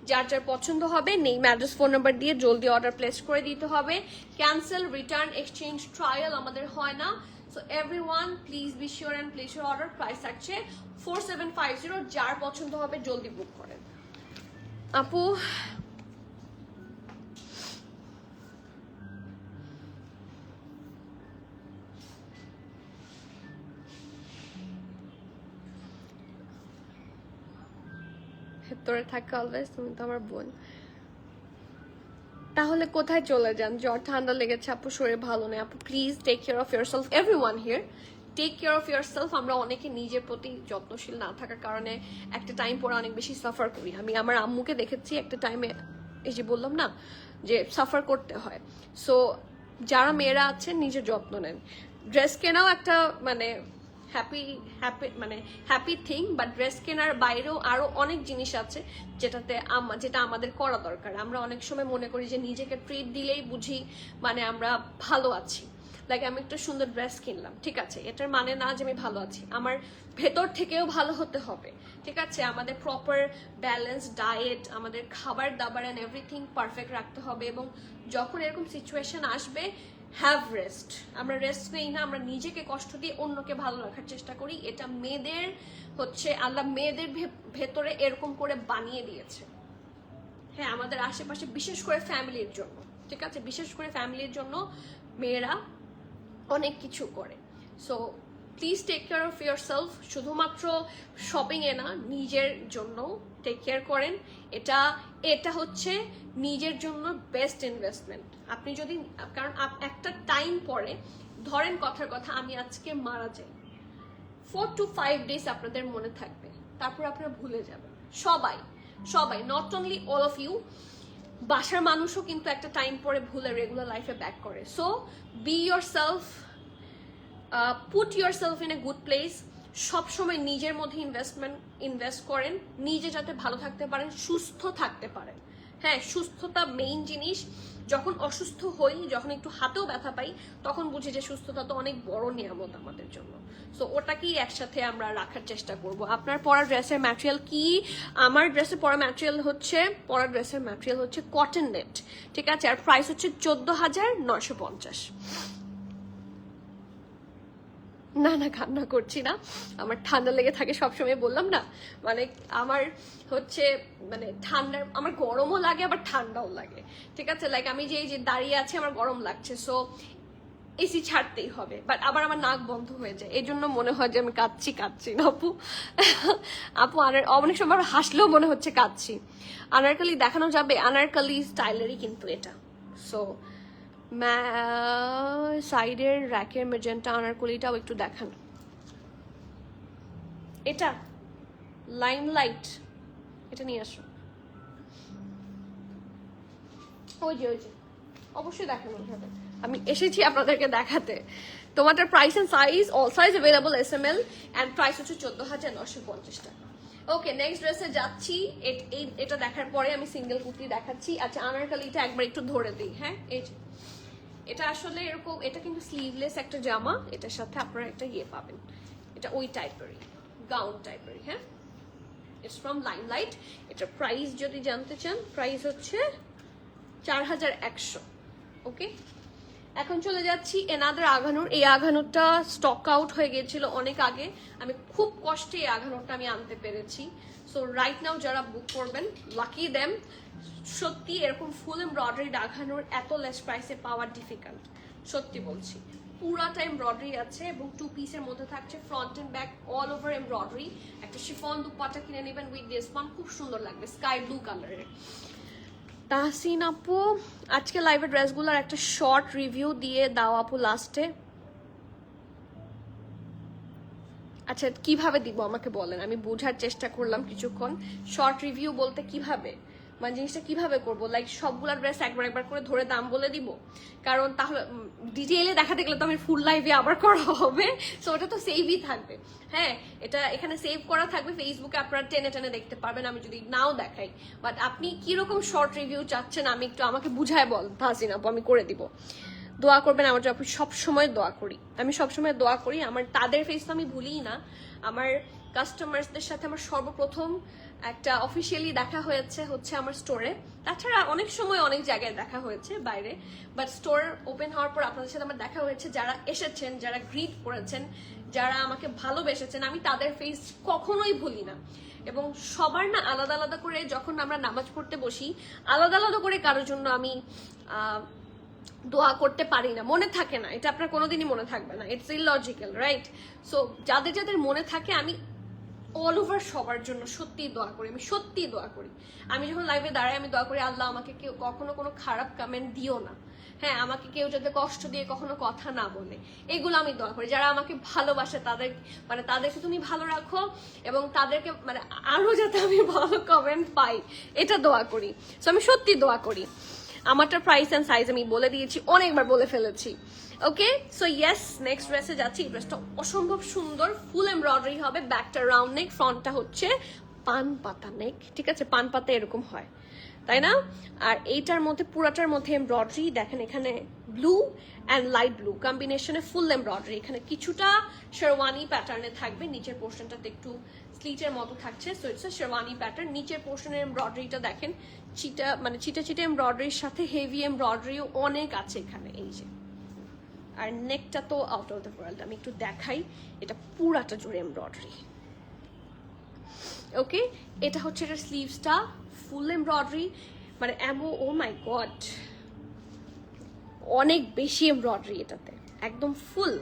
যার যার পছন্দ হবে নেম অ্যাড্রেস ফোন নাম্বার দিয়ে জলদি অর্ডার প্লেস করে দিতে হবে। ক্যান্সেল, রিটার্ন, এক্সচেঞ্জ, ট্রায়াল আমাদের হয় না। So everyone please be sure and place your order. Price থাকছে 4750, যার পছন্দ হবে জলদি বুক করেন। আপু ভেতরে থাকে অলওয়েজ, তুমি তো আমার বোন। তাহলে কোথায় চলে যান? জ্বর ঠান্ডা লেগেছে আপু, শরীর ভালো নেই আপু, please take care of yourself, everyone here take care of yourself. আমরা অনেকে নিজের প্রতি যত্নশীল না থাকার কারণে একটা টাইম পরে অনেক বেশি সাফার করি। আমি আমার আম্মুকে দেখেছি একটা টাইমে, এই যে বললাম না যে সাফার করতে হয়। সো যারা মেয়েরা আছেন নিজের যত্ন নেন। ড্রেস কেনাও একটা মানে হ্যাপি থিং, বাট ড্রেস কেনার বাইরেও আরো অনেক জিনিস আছে যেটা আমাদের করা দরকার। আমরা অনেক সময় মনে করি যে নিজেকে ট্রিট দিলেই বুঝি মানে আমরা ভালো আছি। লাইক আমি একটা সুন্দর ড্রেস কিনলাম, ঠিক আছে, এটার মানে না যে আমি ভালো আছি, আমার ভেতর থেকেও ভালো হতে হবে। ঠিক আছে, আমাদের প্রপার ব্যালেন্স ডায়েট, আমাদের খাবার দাবার অ্যান্ড এভরিথিং পারফেক্ট রাখতে হবে। এবং যখন এরকম সিচুয়েশন আসবে, হ্যাভ রেস্ট। আমরা রেস্ট নেই না, আমরা নিজেকে কষ্ট দিয়ে অন্যকে ভালো রাখার চেষ্টা করি। এটা মেয়েদের হচ্ছে, আল্লাহ মেয়েদের ভেতরে এরকম করে বানিয়ে দিয়েছে। হ্যাঁ, আমাদের আশেপাশে বিশেষ করে ফ্যামিলির জন্য, ঠিক আছে, বিশেষ করে ফ্যামিলির জন্য মেয়েরা অনেক কিছু করে। So please take care of yourself. শুধুমাত্র শপিং এ না, নিজের জন্য টেক কেয়ার করেন। এটা হচ্ছে নিজের জন্য বেস্ট ইনভেস্টমেন্ট। আপনি যদি, কারণ একটা টাইম পরে, ধরেন কথার কথা আমি আজকে মারা যাই, 4 to 5 days আপনাদের মনে থাকবে, তারপর আপনারা ভুলে যাবেন। সবাই সবাই, not only all of you, বাসার মানুষও কিন্তু একটা টাইম পরে ভুলে রেগুলার লাইফে ব্যাক করে। So B your self, put your self in a good place. সবসময় নিজের মধ্যে ইনভেস্ট করেন, নিজে যাতে ভালো থাকতে পারেন, সুস্থ থাকতে পারেন। হ্যাঁ, সুস্থতা মেইন জিনিস। যখন অসুস্থ হই, যখন একটু হাতেও ব্যথা পাই, তখন বুঝি যে সুস্থতা তো অনেক বড় নিয়ামত আমাদের জন্য। সো ওটাকেই একসাথে আমরা রাখার চেষ্টা করব। আপনার পরা ড্রেসের ম্যাটেরিয়াল কি? আমার ড্রেসের পরা ম্যাটেরিয়াল হচ্ছে কটন নেট, ঠিক আছে? আর প্রাইস হচ্ছে 14,950। না না, কান্না করছি না, আমার ঠান্ডা লেগে থাকে সবসময়, বললাম না। মানে আমার হচ্ছে মানে ঠান্ডার, আমার গরমও লাগে আবার ঠান্ডাও লাগে, ঠিক আছে? লাইক আমি যে দাঁড়িয়ে আছি আমার গরম লাগছে, সো এসি ছাড়তেই হবে, বাট আবার আমার নাক বন্ধ হয়ে যায়, এই জন্য মনে হয় যে আমি কাঁদছি না আপু। আপু অনেক সময় হাসলেও মনে হচ্ছে কাঁদছি। আনারকলি দেখানো যাবে? আনারকলি স্টাইলেরই কিন্তু এটা। সো সাইডের র্যাকের মেজেন্টা আনারকলিটাও একটু দেখান। এটা লাইমলাইট, এটা নিয়ে আসো। ওই যে অবশ্যই দেখানো যাবে, আমি এসেছি আপনাদেরকে দেখাতে। তোমাদের price and size, all size available SML, and price হচ্ছে 14,950 টাকা। ওকে, নেক্সট ড্রেসে যাচ্ছি। এটা দেখার পরে আমি সিঙ্গেল কুর্তি দেখাচ্ছি। আচ্ছা, আনারকলিটা একবার একটু ধরে দিই। হ্যাঁ, এই যে এটা আসলে এরকম, এটা কিন্তু স্লিভলেস একটা জামা, এটার সাথে আপনারা একটা পাবেন, এটা ওই টাইপেরই, গাউন টাইপেরই। হ্যাঁ, ইটস ফ্রম লাইমলাইট। এটা প্রাইস যদি জানতে চান, প্রাইস হচ্ছে 4,100। ওকে, এখন চলে যাচ্ছি এনাদের আঘানুর। এই আঘানুরটা স্টক আউট হয়ে গিয়েছিল অনেক আগে, আমি খুব কষ্টে এই আঘানুরটা আমি আনতে পেরেছি। সো রাইট নাও যারা বুক করবেন, লাকি দেম। সত্যি এরকম ফুল এমব্রয়ডারি আঘানুর এত লেস প্রাইসে পাওয়া ডিফিকাল্ট, সত্যি বলছি। পুরাটা এমব্রয়ডারি আছে এবং 2 পিসের মধ্যে থাকছে front end back all over embroidery. একটা শিফন দুপাট্টা কিনে নেবেন উইথ দিস ওয়ান, খুব সুন্দর লাগবে, স্কাই ব্লু কালারের। তাহসিন আপু, আজকে লাইভের ড্রেসগুলোর একটা শর্ট রিভিউ দিয়ে দাও আপু লাস্টে। আচ্ছা, কিভাবে দিব আমাকে বলেন, আমি বোঝার চেষ্টা করলাম কিছুক্ষণ। শর্ট রিভিউ বলতে কিভাবে, মানে জিনিসটা কিভাবে করব? লাইক সবগুলা ড্রেস একবার করে ধরে দাম বলে দিব? কারণ তাহলে ডিটেইলে দেখাতে গেলে তো আমি ফুল লাইভে আবার করা হবে, সো ওটা তো সেভই থাকবে। হ্যাঁ, এটা এখানে সেভ করা থাকবে, ফেসবুকে আপনারা টেনে দেখতে পারবেন আমি যদি নাও দেখাই। বাট আপনি কিরকম শর্ট রিভিউ চাচ্ছেন আমি একটু আমাকে বুঝায় বল তাহসিন আপু, আমি করে দিব। দোয়া করবেন আমার জন্য, সবসময় দোয়া করি, আমি সবসময় দোয়া করি। আমার তাদের ফেস তো আমি ভুলিই না। আমার কাস্টমার্সদের সাথে আমার সর্বপ্রথম একটা অফিসিয়ালি দেখা হচ্ছে আমার স্টোরে। তাছাড়া অনেক সময় অনেক জায়গায় দেখা হয়েছে বাইরে, বাট স্টোর ওপেন হওয়ার পর আপনাদের সাথে আমার দেখা হয়েছে। যারা এসেছেন, যারা গ্রিট করেছেন, যারা আমাকে ভালোবেসেছেন, আমি তাদের ফেস কখনোই ভুলি না। এবং সবার না আলাদা আলাদা করে, যখন আমরা নামাজ পড়তে বসি, আলাদা আলাদা করে কারোর জন্য আমি দোয়া করতে পারি না, মনে থাকে না, এটা আপনার কোনোদিনই মনে থাকবে না, ইটস ইললজিক্যাল, রাইট? সো যাদের মনে থাকে, আমি অল ওভার সবার জন্য সত্যিই দোয়া করি, আমি সত্যিই দোয়া করি। আমি যখন লাইভে দাঁড়াই আমি দোয়া করি, আল্লাহ আমাকে কেউ কখনো কোনো খারাপ কমেন্ট দিও না। হ্যাঁ, আমাকে কেউ যাতে কষ্ট দিয়ে কখনো কথা না বলে, এগুলো আমি দোয়া করি। যারা আমাকে ভালোবাসে তাদেরকে তুমি ভালো রাখো, এবং তাদেরকে আরো যাতে আমি ভালো কমেন্ট পাই, এটা দোয়া করি। সো আমি সত্যি দোয়া করি। আমারটা প্রাইস এন্ড সাইজ আমি বলে দিয়েছি, অনেকবার বলে ফেলেছি। ওকে, সো ইয়েস, নেক্সট ড্রেসে যাচ্ছি। এই ড্রেসটা অসম্ভব সুন্দর, ফুল এমব্রয়ডারি হবে, ব্যাকটা রাউন্ড নেক, ফ্রন্টটা হচ্ছে পান পাতা নেক, ঠিক আছে? পান পাতা এরকম হয়, তাই না? আর এইটার মধ্যে পুরাটার মধ্যে এমব্রয়ডারি দেখেন, এখানে ব্লু অ্যান্ড লাইট ব্লু কম্বিনেশনে ফুল এমব্রয়ডারি। এখানে কিছুটা শেরওয়ানি প্যাটার্নে থাকবে, নিচের পোর্শনটাতে একটু স্লিটের মতো থাকছে, সো ইটস শেরওয়ানি প্যাটার্ন। নিচের পোর্শনের এমব্রয়ডারিটা দেখেন, চিটা এমব্রয়ডারির সাথে হেভি এমব্রয়ডারিও অনেক আছে এখানে, এই যে। আর নেকটা তো আউট অফ দ্য ওয়ার্ল্ড, আমি একটু দেখাই, এটা পুরাটা জুড়ে এমব্রয়ডারি। ওকে, এটা হচ্ছে এটার স্লিভসটা, ফুল এমব্রয়ডারি, ও মাই গড, অনেক বেশি এমব্রয়ডারি এটাতে, একদম ফুল,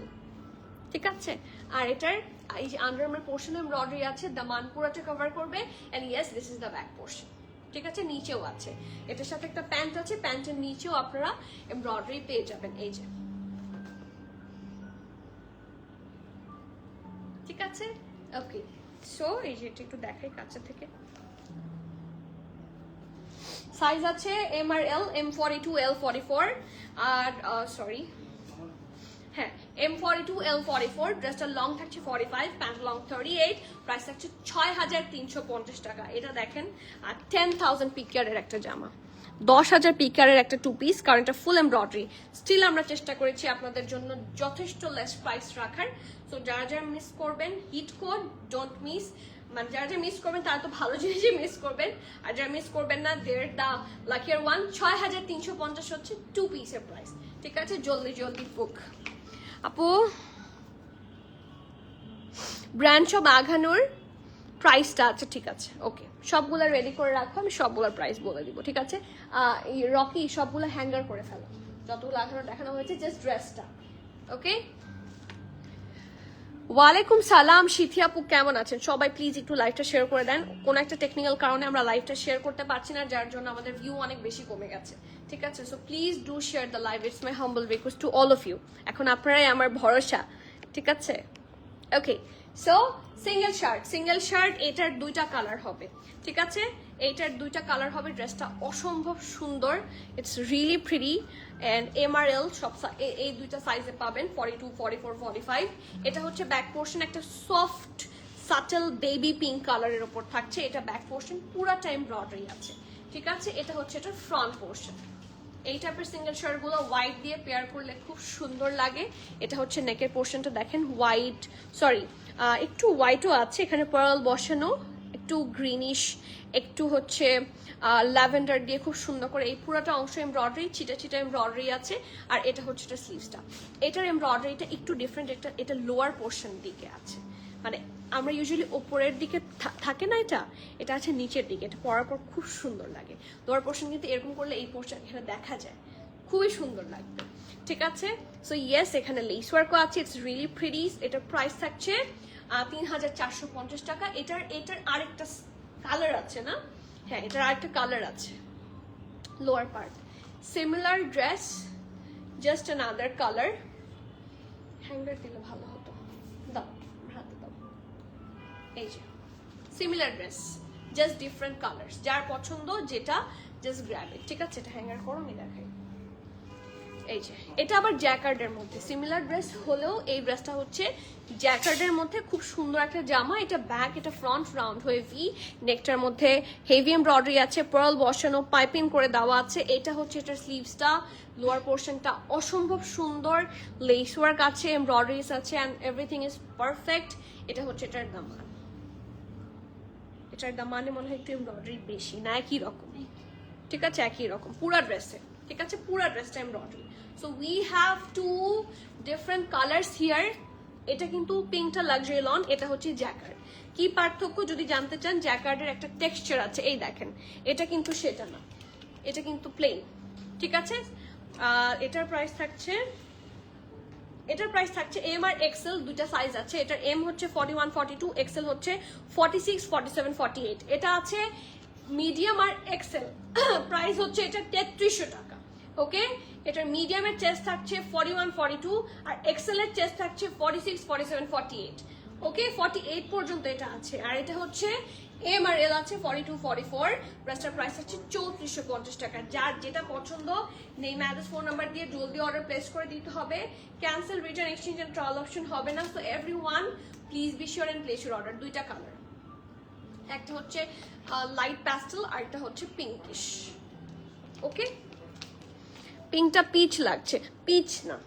ঠিক আছে? আর এটার এই যে আন্ডারআর্মের পোর্শনে এমব্রয়ডারি আছে, দামান পুরোটা কভার করবে। And yes, this is the back portion. ঠিক আছে, নিচেও আছে, এটার সাথে একটা প্যান্ট আছে, প্যান্টের নিচেও আপনারা এমব্রয়ডারি পেয়ে যাবেন এই যে। ঠিক আছে, ওকে। সো এই যে এটা একটু দেখাই কাছে থেকে। সাইজ আছে এম আর এল, M42, L44 আর সরি হ্যাঁ M42, L44। ড্রেসটার লং থাকছে 45, প্যান্ট লং 38, প্রাইস থাকছে 6,350 টাকা। এটা দেখেন, আর 10,000 পিকারের একটা জামা, 10,000 পিকারের একটা 2 পিস, কারণ এটা ফুল এমব্রয়ডারি। স্টিল আমরা চেষ্টা করেছি আপনাদের জন্য যথেষ্ট লেস প্রাইস রাখার। সো যারা যারা মিস করবেন, হিট কোড ডোন্ট মিস, মানে যারা যারা মিস করবেন তারা তো ভালো জিনিসই মিস করবেন, আর যারা মিস করবেন না দেয়ার দ্য লাকিয়ার ওয়ান। 6,350 হচ্ছে 2 পিসের প্রাইস। ঠিক আছে, জলদি জলদি বুক। আপু ব্র্যান্ড সব আঘানোর প্রাইসটা আছে, ঠিক আছে ওকে, সবগুলা রেডি করে রাখো, আমি সবগুলোর প্রাইস বলে দিব। ঠিক আছে, রকি সবগুলো হ্যাঙ্গার করে ফেলো, যতগুলো আঘানো দেখানো হয়েছে, জাস্ট ড্রেসটা। ওকে, ওয়ালাইকুম সালাম সিথি আপু, কেমন আছেন সবাই? প্লিজ একটু লাইভটা শেয়ার করে দেন। কোনো একটা টেকনিক্যাল কারণে আমরা লাইভটা শেয়ার করতে পারছি না, যার জন্য আমাদের ভিউ অনেক বেশি কমে গেছে। ঠিক আছে, so please do share the live, it's my humble request to all of you. এখন আপনারাই আমার ভরসা। ঠিক আছে, ওকে। সো সিঙ্গেল শার্ট, এটার 2টা কালার হবে। ঠিক আছে, এইটার 2টা কালার হবে। ড্রেসটা অসম্ভব সুন্দর, it's really pretty. And MRL সব এই 2টা সাইজে পাবেন, 42, 44, 45। এটা হচ্ছে ব্যাক পোর্শন, একটা সফট সাটল বেবি পিঙ্ক কালারের ওপর থাকছে। এটা ব্যাক পোর্শন পুরাটা এমব্রয়ডারি আছে। ঠিক আছে, এটা হচ্ছে এটার ফ্রন্ট পোর্শন। এই টাইপের সিঙ্গেল শার্টগুলো হোয়াইট দিয়ে পেয়ার করলে খুব সুন্দর লাগে। এটা হচ্ছে নেকের পোর্শনটা দেখেন, হোয়াইট, সরি একটু হোয়াইটও আছে, এখানে পার্ল বসানো, একটু গ্রিনিশ, একটু হচ্ছে ল্যাভেন্ডার দিয়ে খুব সুন্দর করে এই পুরোটা অংশ এমব্রয়ডারি, ছিটা ছিটা এমব্রয়ডারি আছে। আর এটা হচ্ছে এটা স্লিভসটা, এটার এমব্রয়ডারিটা একটু ডিফারেন্ট, এটা লোয়ার পোর্শন দিকে আছে, মানে আমরা ইউজুয়ালি ওপরের দিকে থাকে না, এটা আছে নিচের দিকে। এটা পরার পর খুব সুন্দর লাগে। লোয়ার পোর্শন কিন্তু এরকম করলে এই পোর্শন এখানে দেখা যায়, খুবই সুন্দর লাগবে। ঠিক আছে, সো ইয়েস, এখানে লেস ওয়ার্কও আছে, ইটস রিয়েলি প্রিটি। এটার প্রাইস থাকছে 3,450 টাকা। এটার আরেকটা কালার আছে না, হ্যাঁ এটার আরেকটা কালার আছে। Lower part similar dress, just another colour. Hanger দিলে ভালো হতো, দাও হাতে দাও। এই যে similar dress, just different colours, যার পছন্দ যেটা জাস্ট গ্র্যাব ইট। ঠিক আছে, এটা হ্যাঙ্গার করো, আমি দেখাই। এই যে এটা আবার জ্যাকার্ডের মধ্যে, সিমিলার ড্রেস হলেও এই ড্রেসটা হচ্ছে জ্যাকার্ডের মধ্যে, খুব সুন্দর একটা জামা। এটা ব্যাক, এটা ফ্রন্ট রাউন্ড হয়ে ভি, নেকটার মধ্যে হেভি এমব্রয়ডারি আছে, পার্ল বসানো, পাইপিং করে দেওয়া আছে। এটা হচ্ছে এটার স্লিভসটা, লোয়ার পোর্শনটা অসম্ভব সুন্দর, লেস ওয়ার্ক আছে, এমব্রয়ডারিজ আছে, অ্যান্ড এভরিথিং ইজ পারফেক্ট। এটা হচ্ছে এটার দামান, এটার দামানে মনে হয় একটু এমব্রয়ডারি বেশি না, একই রকম। ঠিক আছে, একই রকম পুরা ড্রেসে। ঠিক আছে, পুরা ড্রেসটা embroidery. So we have 2 different colours here. এটা কিন্তু পিঙ্কটা লাক্সারি লন, এটা হচ্ছে জ্যাকার্ড। কি পার্থক্য যদি জানতে চান, জ্যাকার্ডের একটা টেক্সচার আছে, এই দেখেন, এটা কিন্তু সেটা না, এটা কিন্তু প্লেন। ঠিক আছে, এটার প্রাইস থাকছে এম আর এক্সেল, 2টা সাইজ আছে। এটার এম হচ্ছে 41, 42, এক্সেল হচ্ছে 46, 47, 48। এটা আছে মিডিয়াম আর এক্সেল। প্রাইস হচ্ছে এটা 3300 টাকা। ওকে, এটার মিডিয়ামের চেস্ট থাকছে 41, 42, আর এক্সেলের চেস্ট থাকছে 46, 47, 48। ওকে, 48 পর্যন্ত এটা আছে। আর এটা হচ্ছে এম আর এল আছে 42, 44। ড্রেসটার প্রাইস হচ্ছে 3450 টাকা। যার যেটা পছন্দ নেই ম্যারেজ ফোন নাম্বার দিয়ে জলদি অর্ডার প্লেস করে দিতে হবে। Cancel, return, exchange and trial option হবে না। So everyone please be sure and place your order. 2টা কালার, একটা হচ্ছে লাইট প্যাস্টেল আর একটা হচ্ছে পিঙ্কিশ। ওকে, পিঙ্কটা পিচ লাগছে, পিচ না,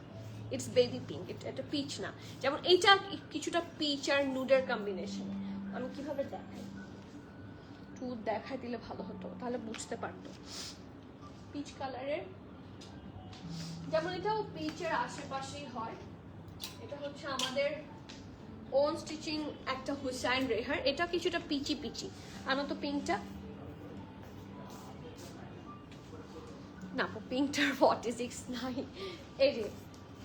ইটস বেবি পিঙ্ক, এটা পিচ না। যেমন এইটা কিছুটা পিচ আর নুডের কম্বিনেশন। আমি কিভাবে দেখাই, একটু দেখাই দিলে ভালো হতো, তাহলে বুঝতে পারতো। পিচ কালারের, যেমন এটাও পিচের আশেপাশেই হয়। এটা হচ্ছে আমাদের ওন স্টিচিং একটা হুসাইন রেহার, এটা কিছুটা পিচি পিচি। আনো তো পিঙ্কটা, না পিঙ্কটার 46 নাই। এই যে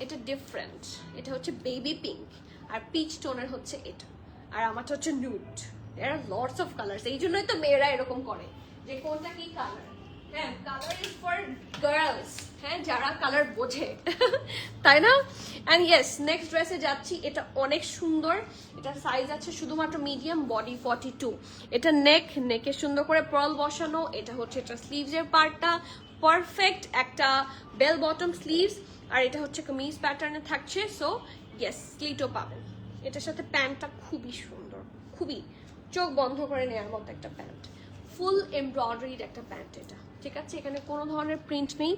এটা ডিফারেন্ট, এটা হচ্ছে বেবি পিঙ্ক আর পিচ টোনের হচ্ছে এটা, আর আমারটা হচ্ছে nude. there are lots of colors, এই জন্যই তো মেয়েরা এরকম করে যে কোনটা কি কালার। হ্যাঁ, কালার ইজ ফর গার্লস, হ্যাঁ, যারা কালার বোঝে তাই না? অ্যান্ড ইয়েস, নেক্সট ড্রেসে যাচ্ছি। এটা অনেক সুন্দর, এটা সাইজ আছে শুধুমাত্র মিডিয়াম, বডি 42। এটা নেকে সুন্দর করে পার্ল বসানো। এটা হচ্ছে এটা স্লিভসের পার্টটা পারফেক্ট একটা বেল বটম স্লিভস, আর এটা হচ্ছে কামিজ প্যাটার্নে থাকছে। সো ইয়েস, স্লিটও পাবেন। এটার সাথে প্যান্টটা খুবই সুন্দর, খুবই চোখ বন্ধ করে নেওয়ার মতো একটা প্যান্ট, ফুল এমব্রয়ডারিড একটা প্যান্ট এটা, ঠিক আছে? এখানে কোনো ধরনের প্রিন্ট নেই,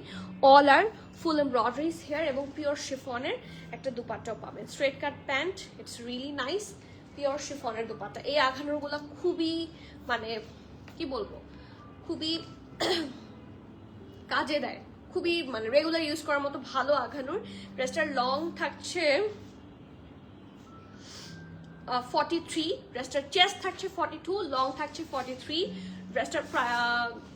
all are full embroideries here, এবং পিওর শিফনের একটা দুপাট্টাও পাবেন। Straight cut pant, it's really nice, pure শিফনের দুপাট্টা। এই আঘানোরগুলো খুবই মানে কি বলবো, খুবই কাজে দেয়, খুবই মানে রেগুলার ইউজ করার মতো ভালো আঘানোর। ড্রেসটার লং থাকছে 43, ড্রেসটার চেস্ট থাকছে 42, লং থাকছে 43, ড্রেসটার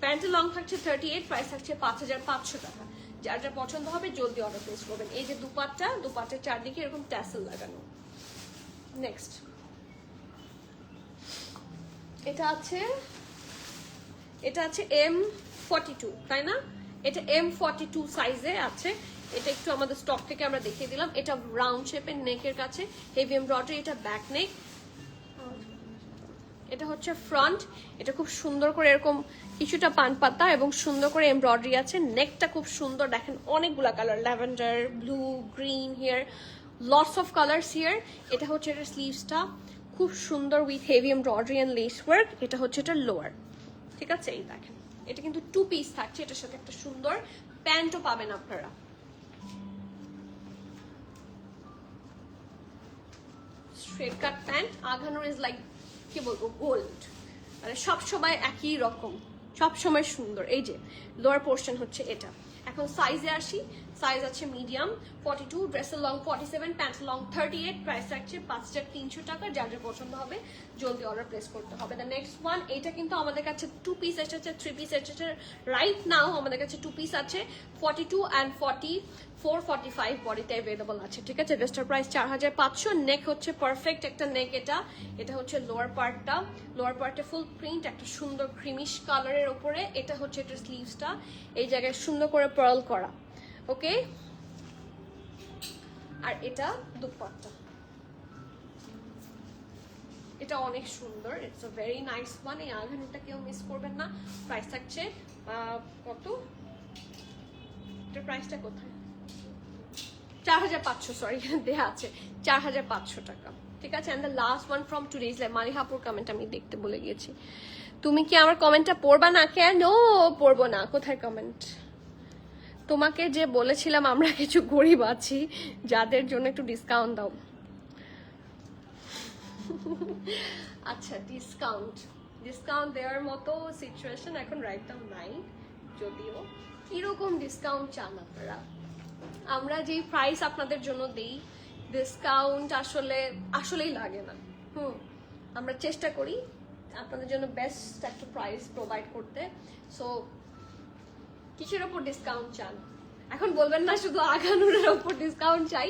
প্যান্টের লং থাকছে 38, প্রাইস থাকছে 5500 টাকা। যার যা পছন্দ হবে জলদি অর্ডার প্লেস করবেন। এই যে দুপাট্টার চারদিকে এরকম ট্যাসেল লাগানো। নেক্সট এটা আছে M42, তাই না? এটা M42 সাইজে আছে। এটা একটু আমাদের স্টক থেকে আমরা দেখিয়ে দিলাম। এটা রাউন্ড শেপের নেকের কাছে হেভি এমব্রয়ডারি, এটা ব্যাক নেক, এটা হচ্ছে ফ্রন্ট। এটা খুব সুন্দর করে এরকম কিছুটা পান পাতা এবং সুন্দর করে এমব্রয়ডারি আছে। নেকটা খুব সুন্দর, দেখেন অনেকগুলা colour, lavender, blue, green here, lots of colours here. এটা হচ্ছে এটা স্লিভসটা খুব সুন্দর with heavy embroidery and less work. এটা হচ্ছে এটা লোয়ার, ঠিক আছে? এই দেখেন, এটা কিন্তু 2 পিস থাকছে, এটার সাথে একটা সুন্দর প্যান্টও পাবেন আপনারা। Straight cut pant, Agha Noor is like কি বলবো, গোল্ড, মানে সবসময় একই রকম, সবসময় সুন্দর। এই যে লোয়ার পোর্শন হচ্ছে এটা। এখন সাইজে আসি, সাইজ আছে মিডিয়াম 42, ড্রেসের লং 47, প্যান্টের লং 38, প্রাইস থাকছে 5300 টাকা। যার যা পছন্দ হবে জলদি অর্ডার প্লেস করতে হবে। দ্য নেক্সট ওয়ান, এটা কিন্তু আমাদের কাছে 2 পিস এসেছে, 3 পিস এসেছে রাইট নাও। আমাদের কাছে 2 পিস আছে, 42 অ্যান্ড 44, 45 বডিতে অ্যাভেলেবল আছে, ঠিক আছে? ড্রেসটার প্রাইস 4500। নেক হচ্ছে পারফেক্ট একটা নেক। এটা হচ্ছে লোয়ার পার্টে ফুল প্রিন্ট একটা সুন্দর ক্রিমিশ কালারের উপরে। এটা হচ্ছে এটা স্লিভসটা, এই জায়গায় সুন্দর করে পার্ল করা, ওকে? আর এটা দুপাট্টা, এটা অনেক সুন্দর, it's a very nice one. এই আঘানুটা কেউ মিস করবেন না। প্রাইস থাকছে কত, এটার প্রাইসটা কোথায়, 4500, সরি দেয়া আছে 4500 টাকা, ঠিক আছে? And the last one from today's live, মালিহাপুর কমেন্ট আমি দেখতে বলে গেছি। তুমি কি আমার কমেন্টটা পড়বা না? কেন পড়বো না? কোথায় কমেন্ট? তোমাকে যে বলেছিলাম আমরা কিছু গরিব আছি যাদের জন্য একটু ডিসকাউন্ট দাও। আচ্ছা, ডিসকাউন্ট দেওয়ার মতো সিচুয়েশন এখন রাইট নাও নাই, যদিও কিরকম ডিসকাউন্ট চান আপনারা? আমরা যেই প্রাইস আপনাদের জন্য দেই, ডিসকাউন্ট আসলেই লাগে না। আমরা চেষ্টা করি আপনাদের জন্য বেস্ট একটা প্রাইস প্রোভাইড করতে। সো কিসের ওপর ডিসকাউন্ট চান? এখন বলবেন না শুধু আঘানুরের ওপর ডিসকাউন্ট চাই।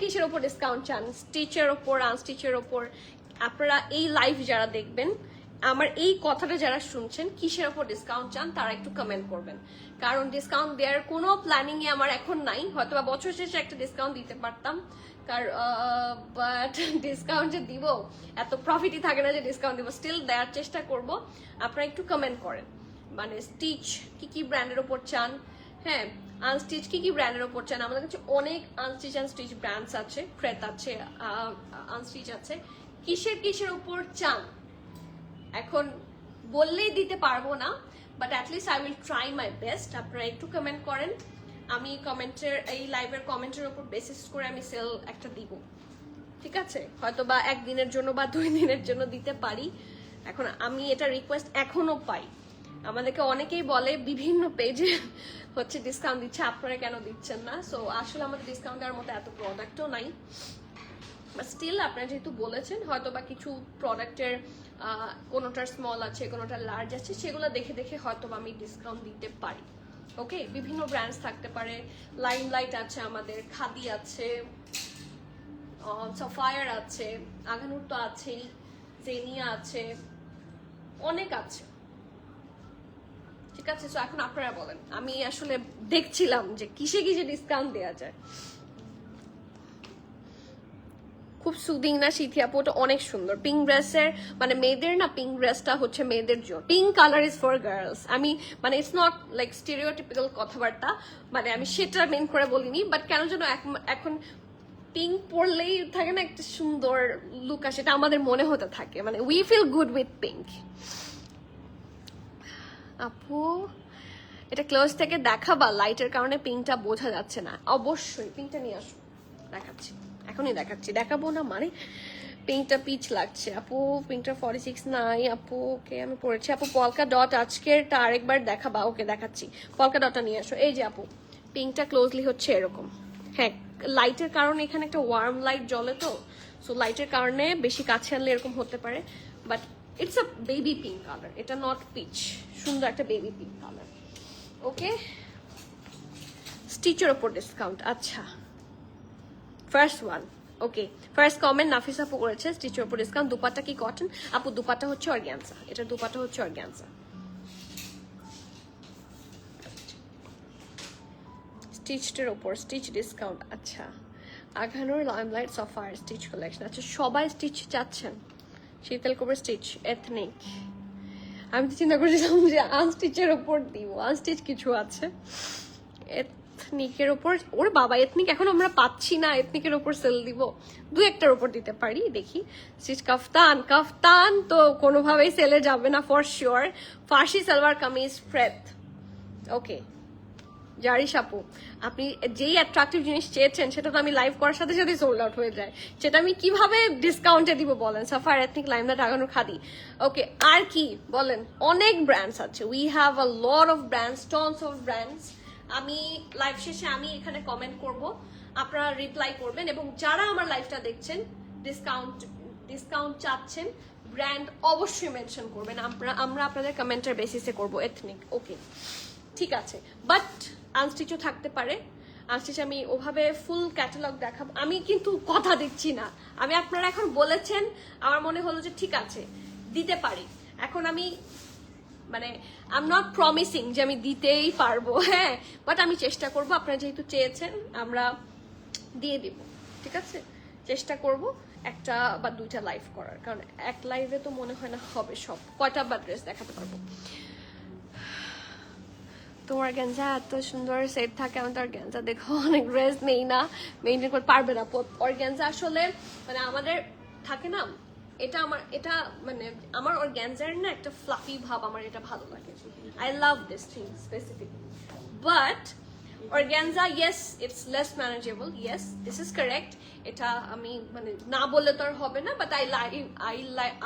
কিসের ওপর ডিসকাউন্ট চান? স্টিচের ওপর, আনস্টিচের ওপর? আপনারা এই লাইভ যারা দেখবেন, আমার এই কথাটা যারা শুনছেন, কিসের ওপর ডিসকাউন্ট চান তারা একটু কমেন্ট করবেন। কারণ ডিসকাউন্ট দেওয়ার কোনো প্ল্যানিং এ আমার এখন নাই। হয়তো বা বছর শেষে একটা ডিসকাউন্ট দিতে পারতাম, বাট ডিসকাউন্ট যে দিব, এত প্রফিটই থাকে না যে ডিসকাউন্ট দিব। স্টিল দেওয়ার চেষ্টা করব। আপনারা একটু কমেন্ট করেন, মানে স্টিচ কি ব্র্যান্ডের ওপর চান, হ্যাঁ, আনস্টিচ কি ব্র্যান্ডের ওপর চান। আমাদের কাছে অনেক আনস্টিচ অ্যান্ড স্টিচ ব্র্যান্ডস আছে, ক্রেত আছে, আনস্টিচ আছে। কিসের উপর চান এখন বললেই দিতে পারবো না, but at least I will try my best. আপনারা একটু কমেন্ট করেন, আমি কমেন্টের এই লাইভের কমেন্টের উপর বেসিস করে আমি সেল একটা দিব, ঠিক আছে? হয়তো বা একদিনের জন্য বা 2 দিনের জন্য দিতে পারি। এখন আমি এটা রিকোয়েস্ট এখনো পাই, আমাদেরকে অনেকেই বলে বিভিন্ন পেজে হচ্ছে ডিসকাউন্ট দিচ্ছে, আপনারা কেন দিচ্ছেন না? সো আসলে আমাদের ডিসকাউন্ট দেওয়ার মতো এত প্রোডাক্টও নাই, বাট স্টিল আপনারা যেহেতু বলেছেন, হয়তো বা কিছু প্রোডাক্টের কোনোটার স্মল আছে, কোনোটার লার্জ আছে, সেগুলো দেখে হয়তো আমি ডিসকাউন্ট দিতে পারি। ওকে, বিভিন্ন ব্র্যান্ডস থাকতে পারে, লাইমলাইট আছে, আমাদের খাদি আছে, সাফায়ার আছে, আগানুর তো আছেই, জেনিয়া আছে, অনেক আছে। ঠিক আছে, তো এখন আপনারা বলেন, আমি আসলে দেখছিলাম যে কিসে কিসে ডিসকাউন্ট দেওয়া যায়। খুব সুদিং না শীতি আপু? ওটা অনেক সুন্দর পিঙ্ক ড্রেসের, মানে মেয়েদের না পিঙ্ক ড্রেসটা হচ্ছে মেয়েদের জন্য। Pink colour is for girls. আমি মানে ইটস নট লাইক স্টেরিওটিপিক্যাল কথাবার্তা, মানে আমি সেটা মেন করে বলিনি, বাট কেন যেন এখন পিঙ্ক পরলেই থাকে না একটা সুন্দর লুক আসে, এটা আমাদের মনে হতে থাকে, মানে we feel good with pink. আপু এটা ক্লোজ থেকে দেখাবা, লাইটের কারণে পিঙ্কটা বোঝা যাচ্ছে না। অবশ্যই পিঙ্কটা নিয়ে আসো, দেখাচ্ছি, এখনই দেখাচ্ছি। দেখাবো না মানে পিঙ্কটা পিচ লাগছে আপু, পিঙ্কটা 46 নাই আপু। ওকে আমি পড়েছি আপু। পলকা ডট আজকেরটা আরেকবার দেখাবা? ওকে দেখাচ্ছি, পলকা ডটটা নিয়ে আসো। এই যে আপু পিঙ্কটা ক্লোজলি হচ্ছে এরকম। হ্যাঁ, লাইটের কারণে এখানে একটা ওয়ার্ম লাইট জ্বলে, তো সো লাইটের কারণে বেশি কাছে আনলে এরকম হতে পারে, but it's a baby pink colour, এটা নট পিচ, সুন্দর একটা বেবি পিঙ্ক কালার। ওকে, স্টিচের ওপর ডিসকাউন্ট। আচ্ছা, first one, okay first comment Nafis আপু করেছে, স্টিচের ওপর ডিসকাউন্ট। দুপাট্টা কি কটন আপু? দুপাট্টা হচ্ছে অর্গ্যানজা, এটা দুপাট্টা হচ্ছে অর্গ্যানজা। স্টিচের ওপর স্টিচ ডিসকাউন্ট। আচ্ছা, আঘানুর লাইমলাইট সাফায়ার স্টিচ কালেকশন। আচ্ছা, সবাই স্টিচ চাচ্ছেন, শীতল কবর স্টিচ এথনিক। আমি তো চিন্তা করেছিলাম যে আনস্টিচের ওপর দিব, আনস্টিচ কিছু আছে এথনিকের ওপর। ওর বাবা, এথনিক এখন আমরা পাচ্ছি না, এথনিকের ওপর সেল দিব, দু একটার ওপর দিতে পারি, দেখি। স্টিচ কাফতান, কাফতান তো কোনোভাবেই সেলে যাবে না ফর শিওর। ফার্সি সালোয়ার কামিজ ফ্রেথ। ওকে জারিস আপু, আপনি যেই অ্যাট্রাকটিভ জিনিস চেয়েছেন সেটা তো আমি লাইভ করার সাথে সাথে সোল্ড আউট হয়ে যায়, সেটা আমি কিভাবে ডিসকাউন্টে দিব বলেন? সাফার এথনিক লাইমলাইট আগানোর খাদি। ওকে, আর কি বলেন? অনেক ব্র্যান্ডস আছে, we have a lot of brands, tonnes of brands. আমি লাইভ শেষে আমি এখানে কমেন্ট করব, আপনারা রিপ্লাই করবেন, এবং যারা আমার লাইভটা দেখছেন ডিসকাউন্ট চাচ্ছেন, ব্র্যান্ড অবশ্যই মেনশন করবেন, আমরা আপনাদের কমেন্টের বেসিসে করব এথনিক। ওকে ঠিক আছে, বাট আনস্টিচও থাকতে পারে। আনস্টিচ আমি ওভাবে ফুল ক্যাটালগ দেখাবো, আমি কিন্তু কথা দিচ্ছি না। আমি আপনারা এখন বলেছেন, আমার মনে হলো যে ঠিক আছে দিতে পারি। এখন আমি মানে আই এম নট প্রমিসিং যে আমি দিতেই পারবো, হ্যাঁ, বাট আমি চেষ্টা করব। আপনারা যেহেতু চেয়েছেন আমরা দিয়ে দিব, ঠিক আছে? চেষ্টা করব একটা বা দুইটা লাইভ করার, কারণ এক লাইভে তো মনে হয় না হবে সব। কয়টা বা ড্রেস দেখাতে পারবো? তোমার গেঞ্জা এত সুন্দর সেট থাকে, আমি তো আর গেঞ্জা দেখো অনেক ড্রেস নেই না, মেনটেন করতে পারবে না। অর্গ্যানজা আসলে মানে আমাদের থাকে না, এটা মানে আমার অর্গ্যানজার না একটা ফ্লাফি ভাব, আমার এটা ভালো লাগে। I love this thing specifically, but organza yes it's less manageable, yes this is correct. এটা আমি মানে না বললে তো আর হবে না, but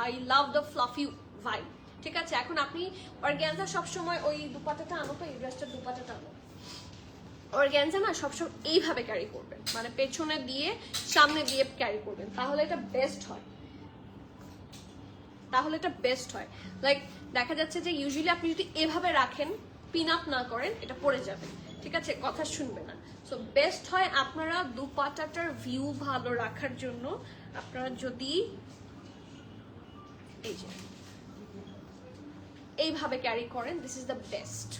I love the fluffy vibe. ঠিক আছে, এখন আপনি অর্গ্যানজা সবসময় ওই দুপাটাটা আনো, তো এই ড্রেসটার দুপাটাটা আনো। অর্গ্যানজা না সবসময় এইভাবে ক্যারি করবেন, মানে পেছনে দিয়ে সামনে দিয়ে ক্যারি করবেন, তাহলে এটা বেস্ট হয়। লাইক দেখা যাচ্ছে যে ইউজুয়ালি আপনি যদি এভাবে রাখেন, পিন আপ না করেন, এটা পড়ে যাবে, ঠিক আছে, কথা শুনবে না। সো বেস্ট হয় আপনারা দুপাটাটার ভিউ ভালো রাখার জন্য আপনারা যদি এই যে এইভাবে ক্যারি করেন, দিস ইজ দ্য বেস্ট।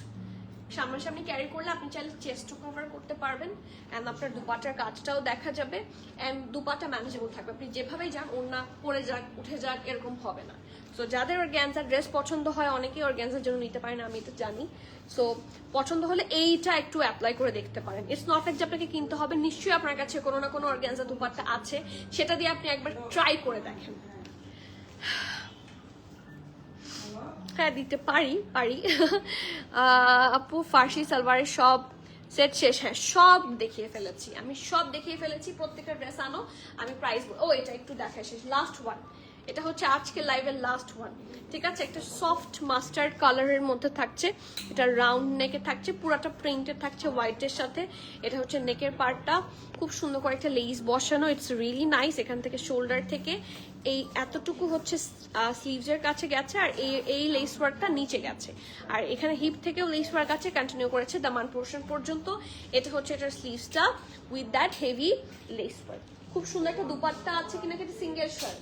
সামনাসামনি ক্যারি করলে আপনি চাইলে চেস্টও কভার করতে পারবেন, অ্যান্ড আপনার দুপাটার কাজটাও দেখা যাবে, অ্যান্ড দুপাটা ম্যানেজেবল থাকবে। আপনি যেভাবেই যান, ওড়না পরে যাক উঠে যাক এরকম হবে না। সো যাদের অর্গ্যানজার ড্রেস পছন্দ হয়, অনেকেই অর্গ্যানজার জন্য নিতে পারেন, আমি তো জানি। সো পছন্দ হলে এইটা একটু অ্যাপ্লাই করে দেখতে পারেন। ইটস নট লাইক যে আপনাকে কিনতে হবে, নিশ্চয়ই আপনার কাছে কোনো না কোনো অর্গ্যানজা দুপাট্টা আছে, সেটা দিয়ে আপনি একবার ট্রাই করে দেখেন। হ্যাঁ দিতে পারি আপু। ফার্সি সালোয়ারের সব সেট শেষ? হ্যাঁ সব দেখিয়ে ফেলেছি আমি, সব দেখিয়ে ফেলেছি। প্রত্যেকটা ড্রেস আনো, আমি প্রাইস ও এটা একটু দেখাই শেষ। লাস্ট ওয়ান, এটা হচ্ছে আজকে লাইভের লাস্ট ওয়ান, ঠিক আছে? একটা সফট মাস্টার্ড কালারের মধ্যে থাকছে, এটা রাউন্ড নেকে থাকছে, পুরাটা প্রিন্টেড থাকছে হোয়াইটের সাথে। এটা হচ্ছে নেকের পার্টটা খুব সুন্দর করে একটা লেস বসানো, ইটস রিয়েলি নাইস। এখান থেকে শোল্ডার থেকে এই এতটুকু হচ্ছে স্লিভসের কাছে গেছে, আর এই লেস ওয়ার্কটা নিচে গেছে, আর এখানে হিপ থেকেও লেস ওয়ার্ক আছে, কন্টিনিউ করেছে দামান পোর্শন পর্যন্ত। এটা হচ্ছে এটার স্লিভসটা with that heavy lace work, খুব সুন্দর একটা দুপাট্টা আছে কিনা, এটা সিঙ্গেল শার্ট,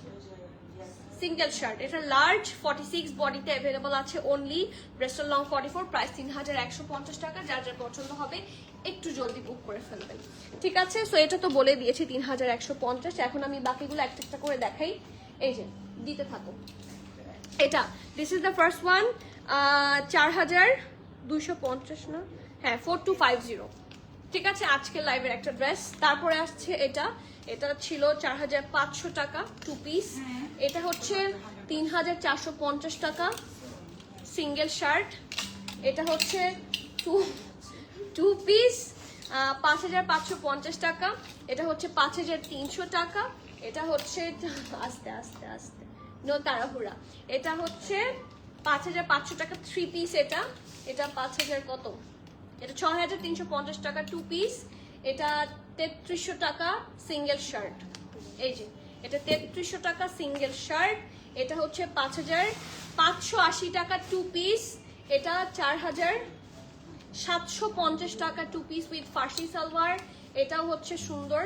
সিঙ্গেল শার্ট, এটা লার্জ 46 বডিতে অ্যাভেলেবল আছে অনলি, ব্রেস্টার লং 44, প্রাইস 3150 টাকা। যার যার পছন্দ হবে একটু জলদি বুক করে ফেলবেন, ঠিক আছে? সো এটা তো বলে দিয়েছি 3150। এখন আমি বাকিগুলো একটা একটা করে দেখাই, এই যে দিতে থাকো। এটা this is the first one, 4250 না, হ্যাঁ 4250, ঠিক আছে? আজকে লাইভের একটা ড্রেস। তারপরে আসছে এটা, এটা ছিল 4500 টাকা 2 পিস, এটা হচ্ছে 3450 টাকা সিঙ্গেল শার্ট, এটা হচ্ছে 2 পিস 5550 টাকা, এটা হচ্ছে 5300 টাকা, এটা হচ্ছে আস্তে আস্তে আস্তে নো তাড়াহুড়া, এটা হচ্ছে 5500 টাকা 3 পিস, এটা 5000 কত, এটা 6350 টাকা 2 পিস, এটা 3300 টাকা সিঙ্গেল শার্ট, এই যে এটা 3300 টাকা সিঙ্গেল শার্ট, এটা হচ্ছে 5580 টাকা 2 পিস, এটা 4750 টাকা 2 পিস উইথ ফার্সি সালোয়ার, এটাও হচ্ছে সুন্দর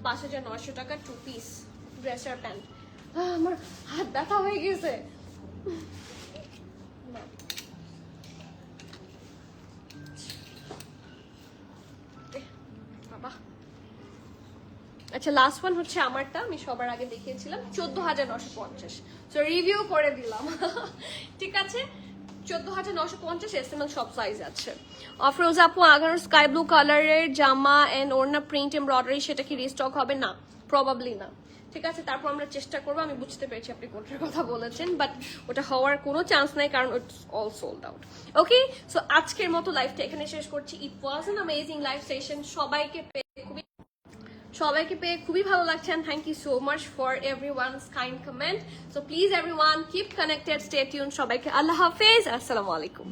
5900 টাকা 2 পিস ড্রেসার প্যান্ট। আমার হাত ব্যথা হয়ে গেছে। আচ্ছা লাস্ট ওয়ান হচ্ছে আমারটা, আমি সবার আগে দেখিয়েছিলাম 14950, সো রিভিউ করে দিলাম ঠিক আছে? 14950 এসএমএল সব সাইজ আছে। অফরোজ আপু আগার স্কাই ব্লু কালারের জামা এন্ড ওড়না প্রিন্ট এমব্রয়ডারি, সেটা কি রিস্টক হবে? না, প্রবাবলি না, ঠিক আছে? তারপর আমরা চেষ্টা করবো, আমি বুঝতে পেরেছি আপনি কোনটার কথা বলেছেন, বাট ওটা হওয়ার কোনো চান্স নাই, কারণ it's all sold out. Okay, so আজকের মতো লাইভটা এখানে শেষ করছি। It was an amazing live session, সবাইকে পেয়ে খুবই ভালো লাগছে, and thank you so much for everyone's kind comment. So please everyone keep connected, stay tuned. সবাইকে আল্লাহ হাফেজ, আসসালামু আলাইকুম।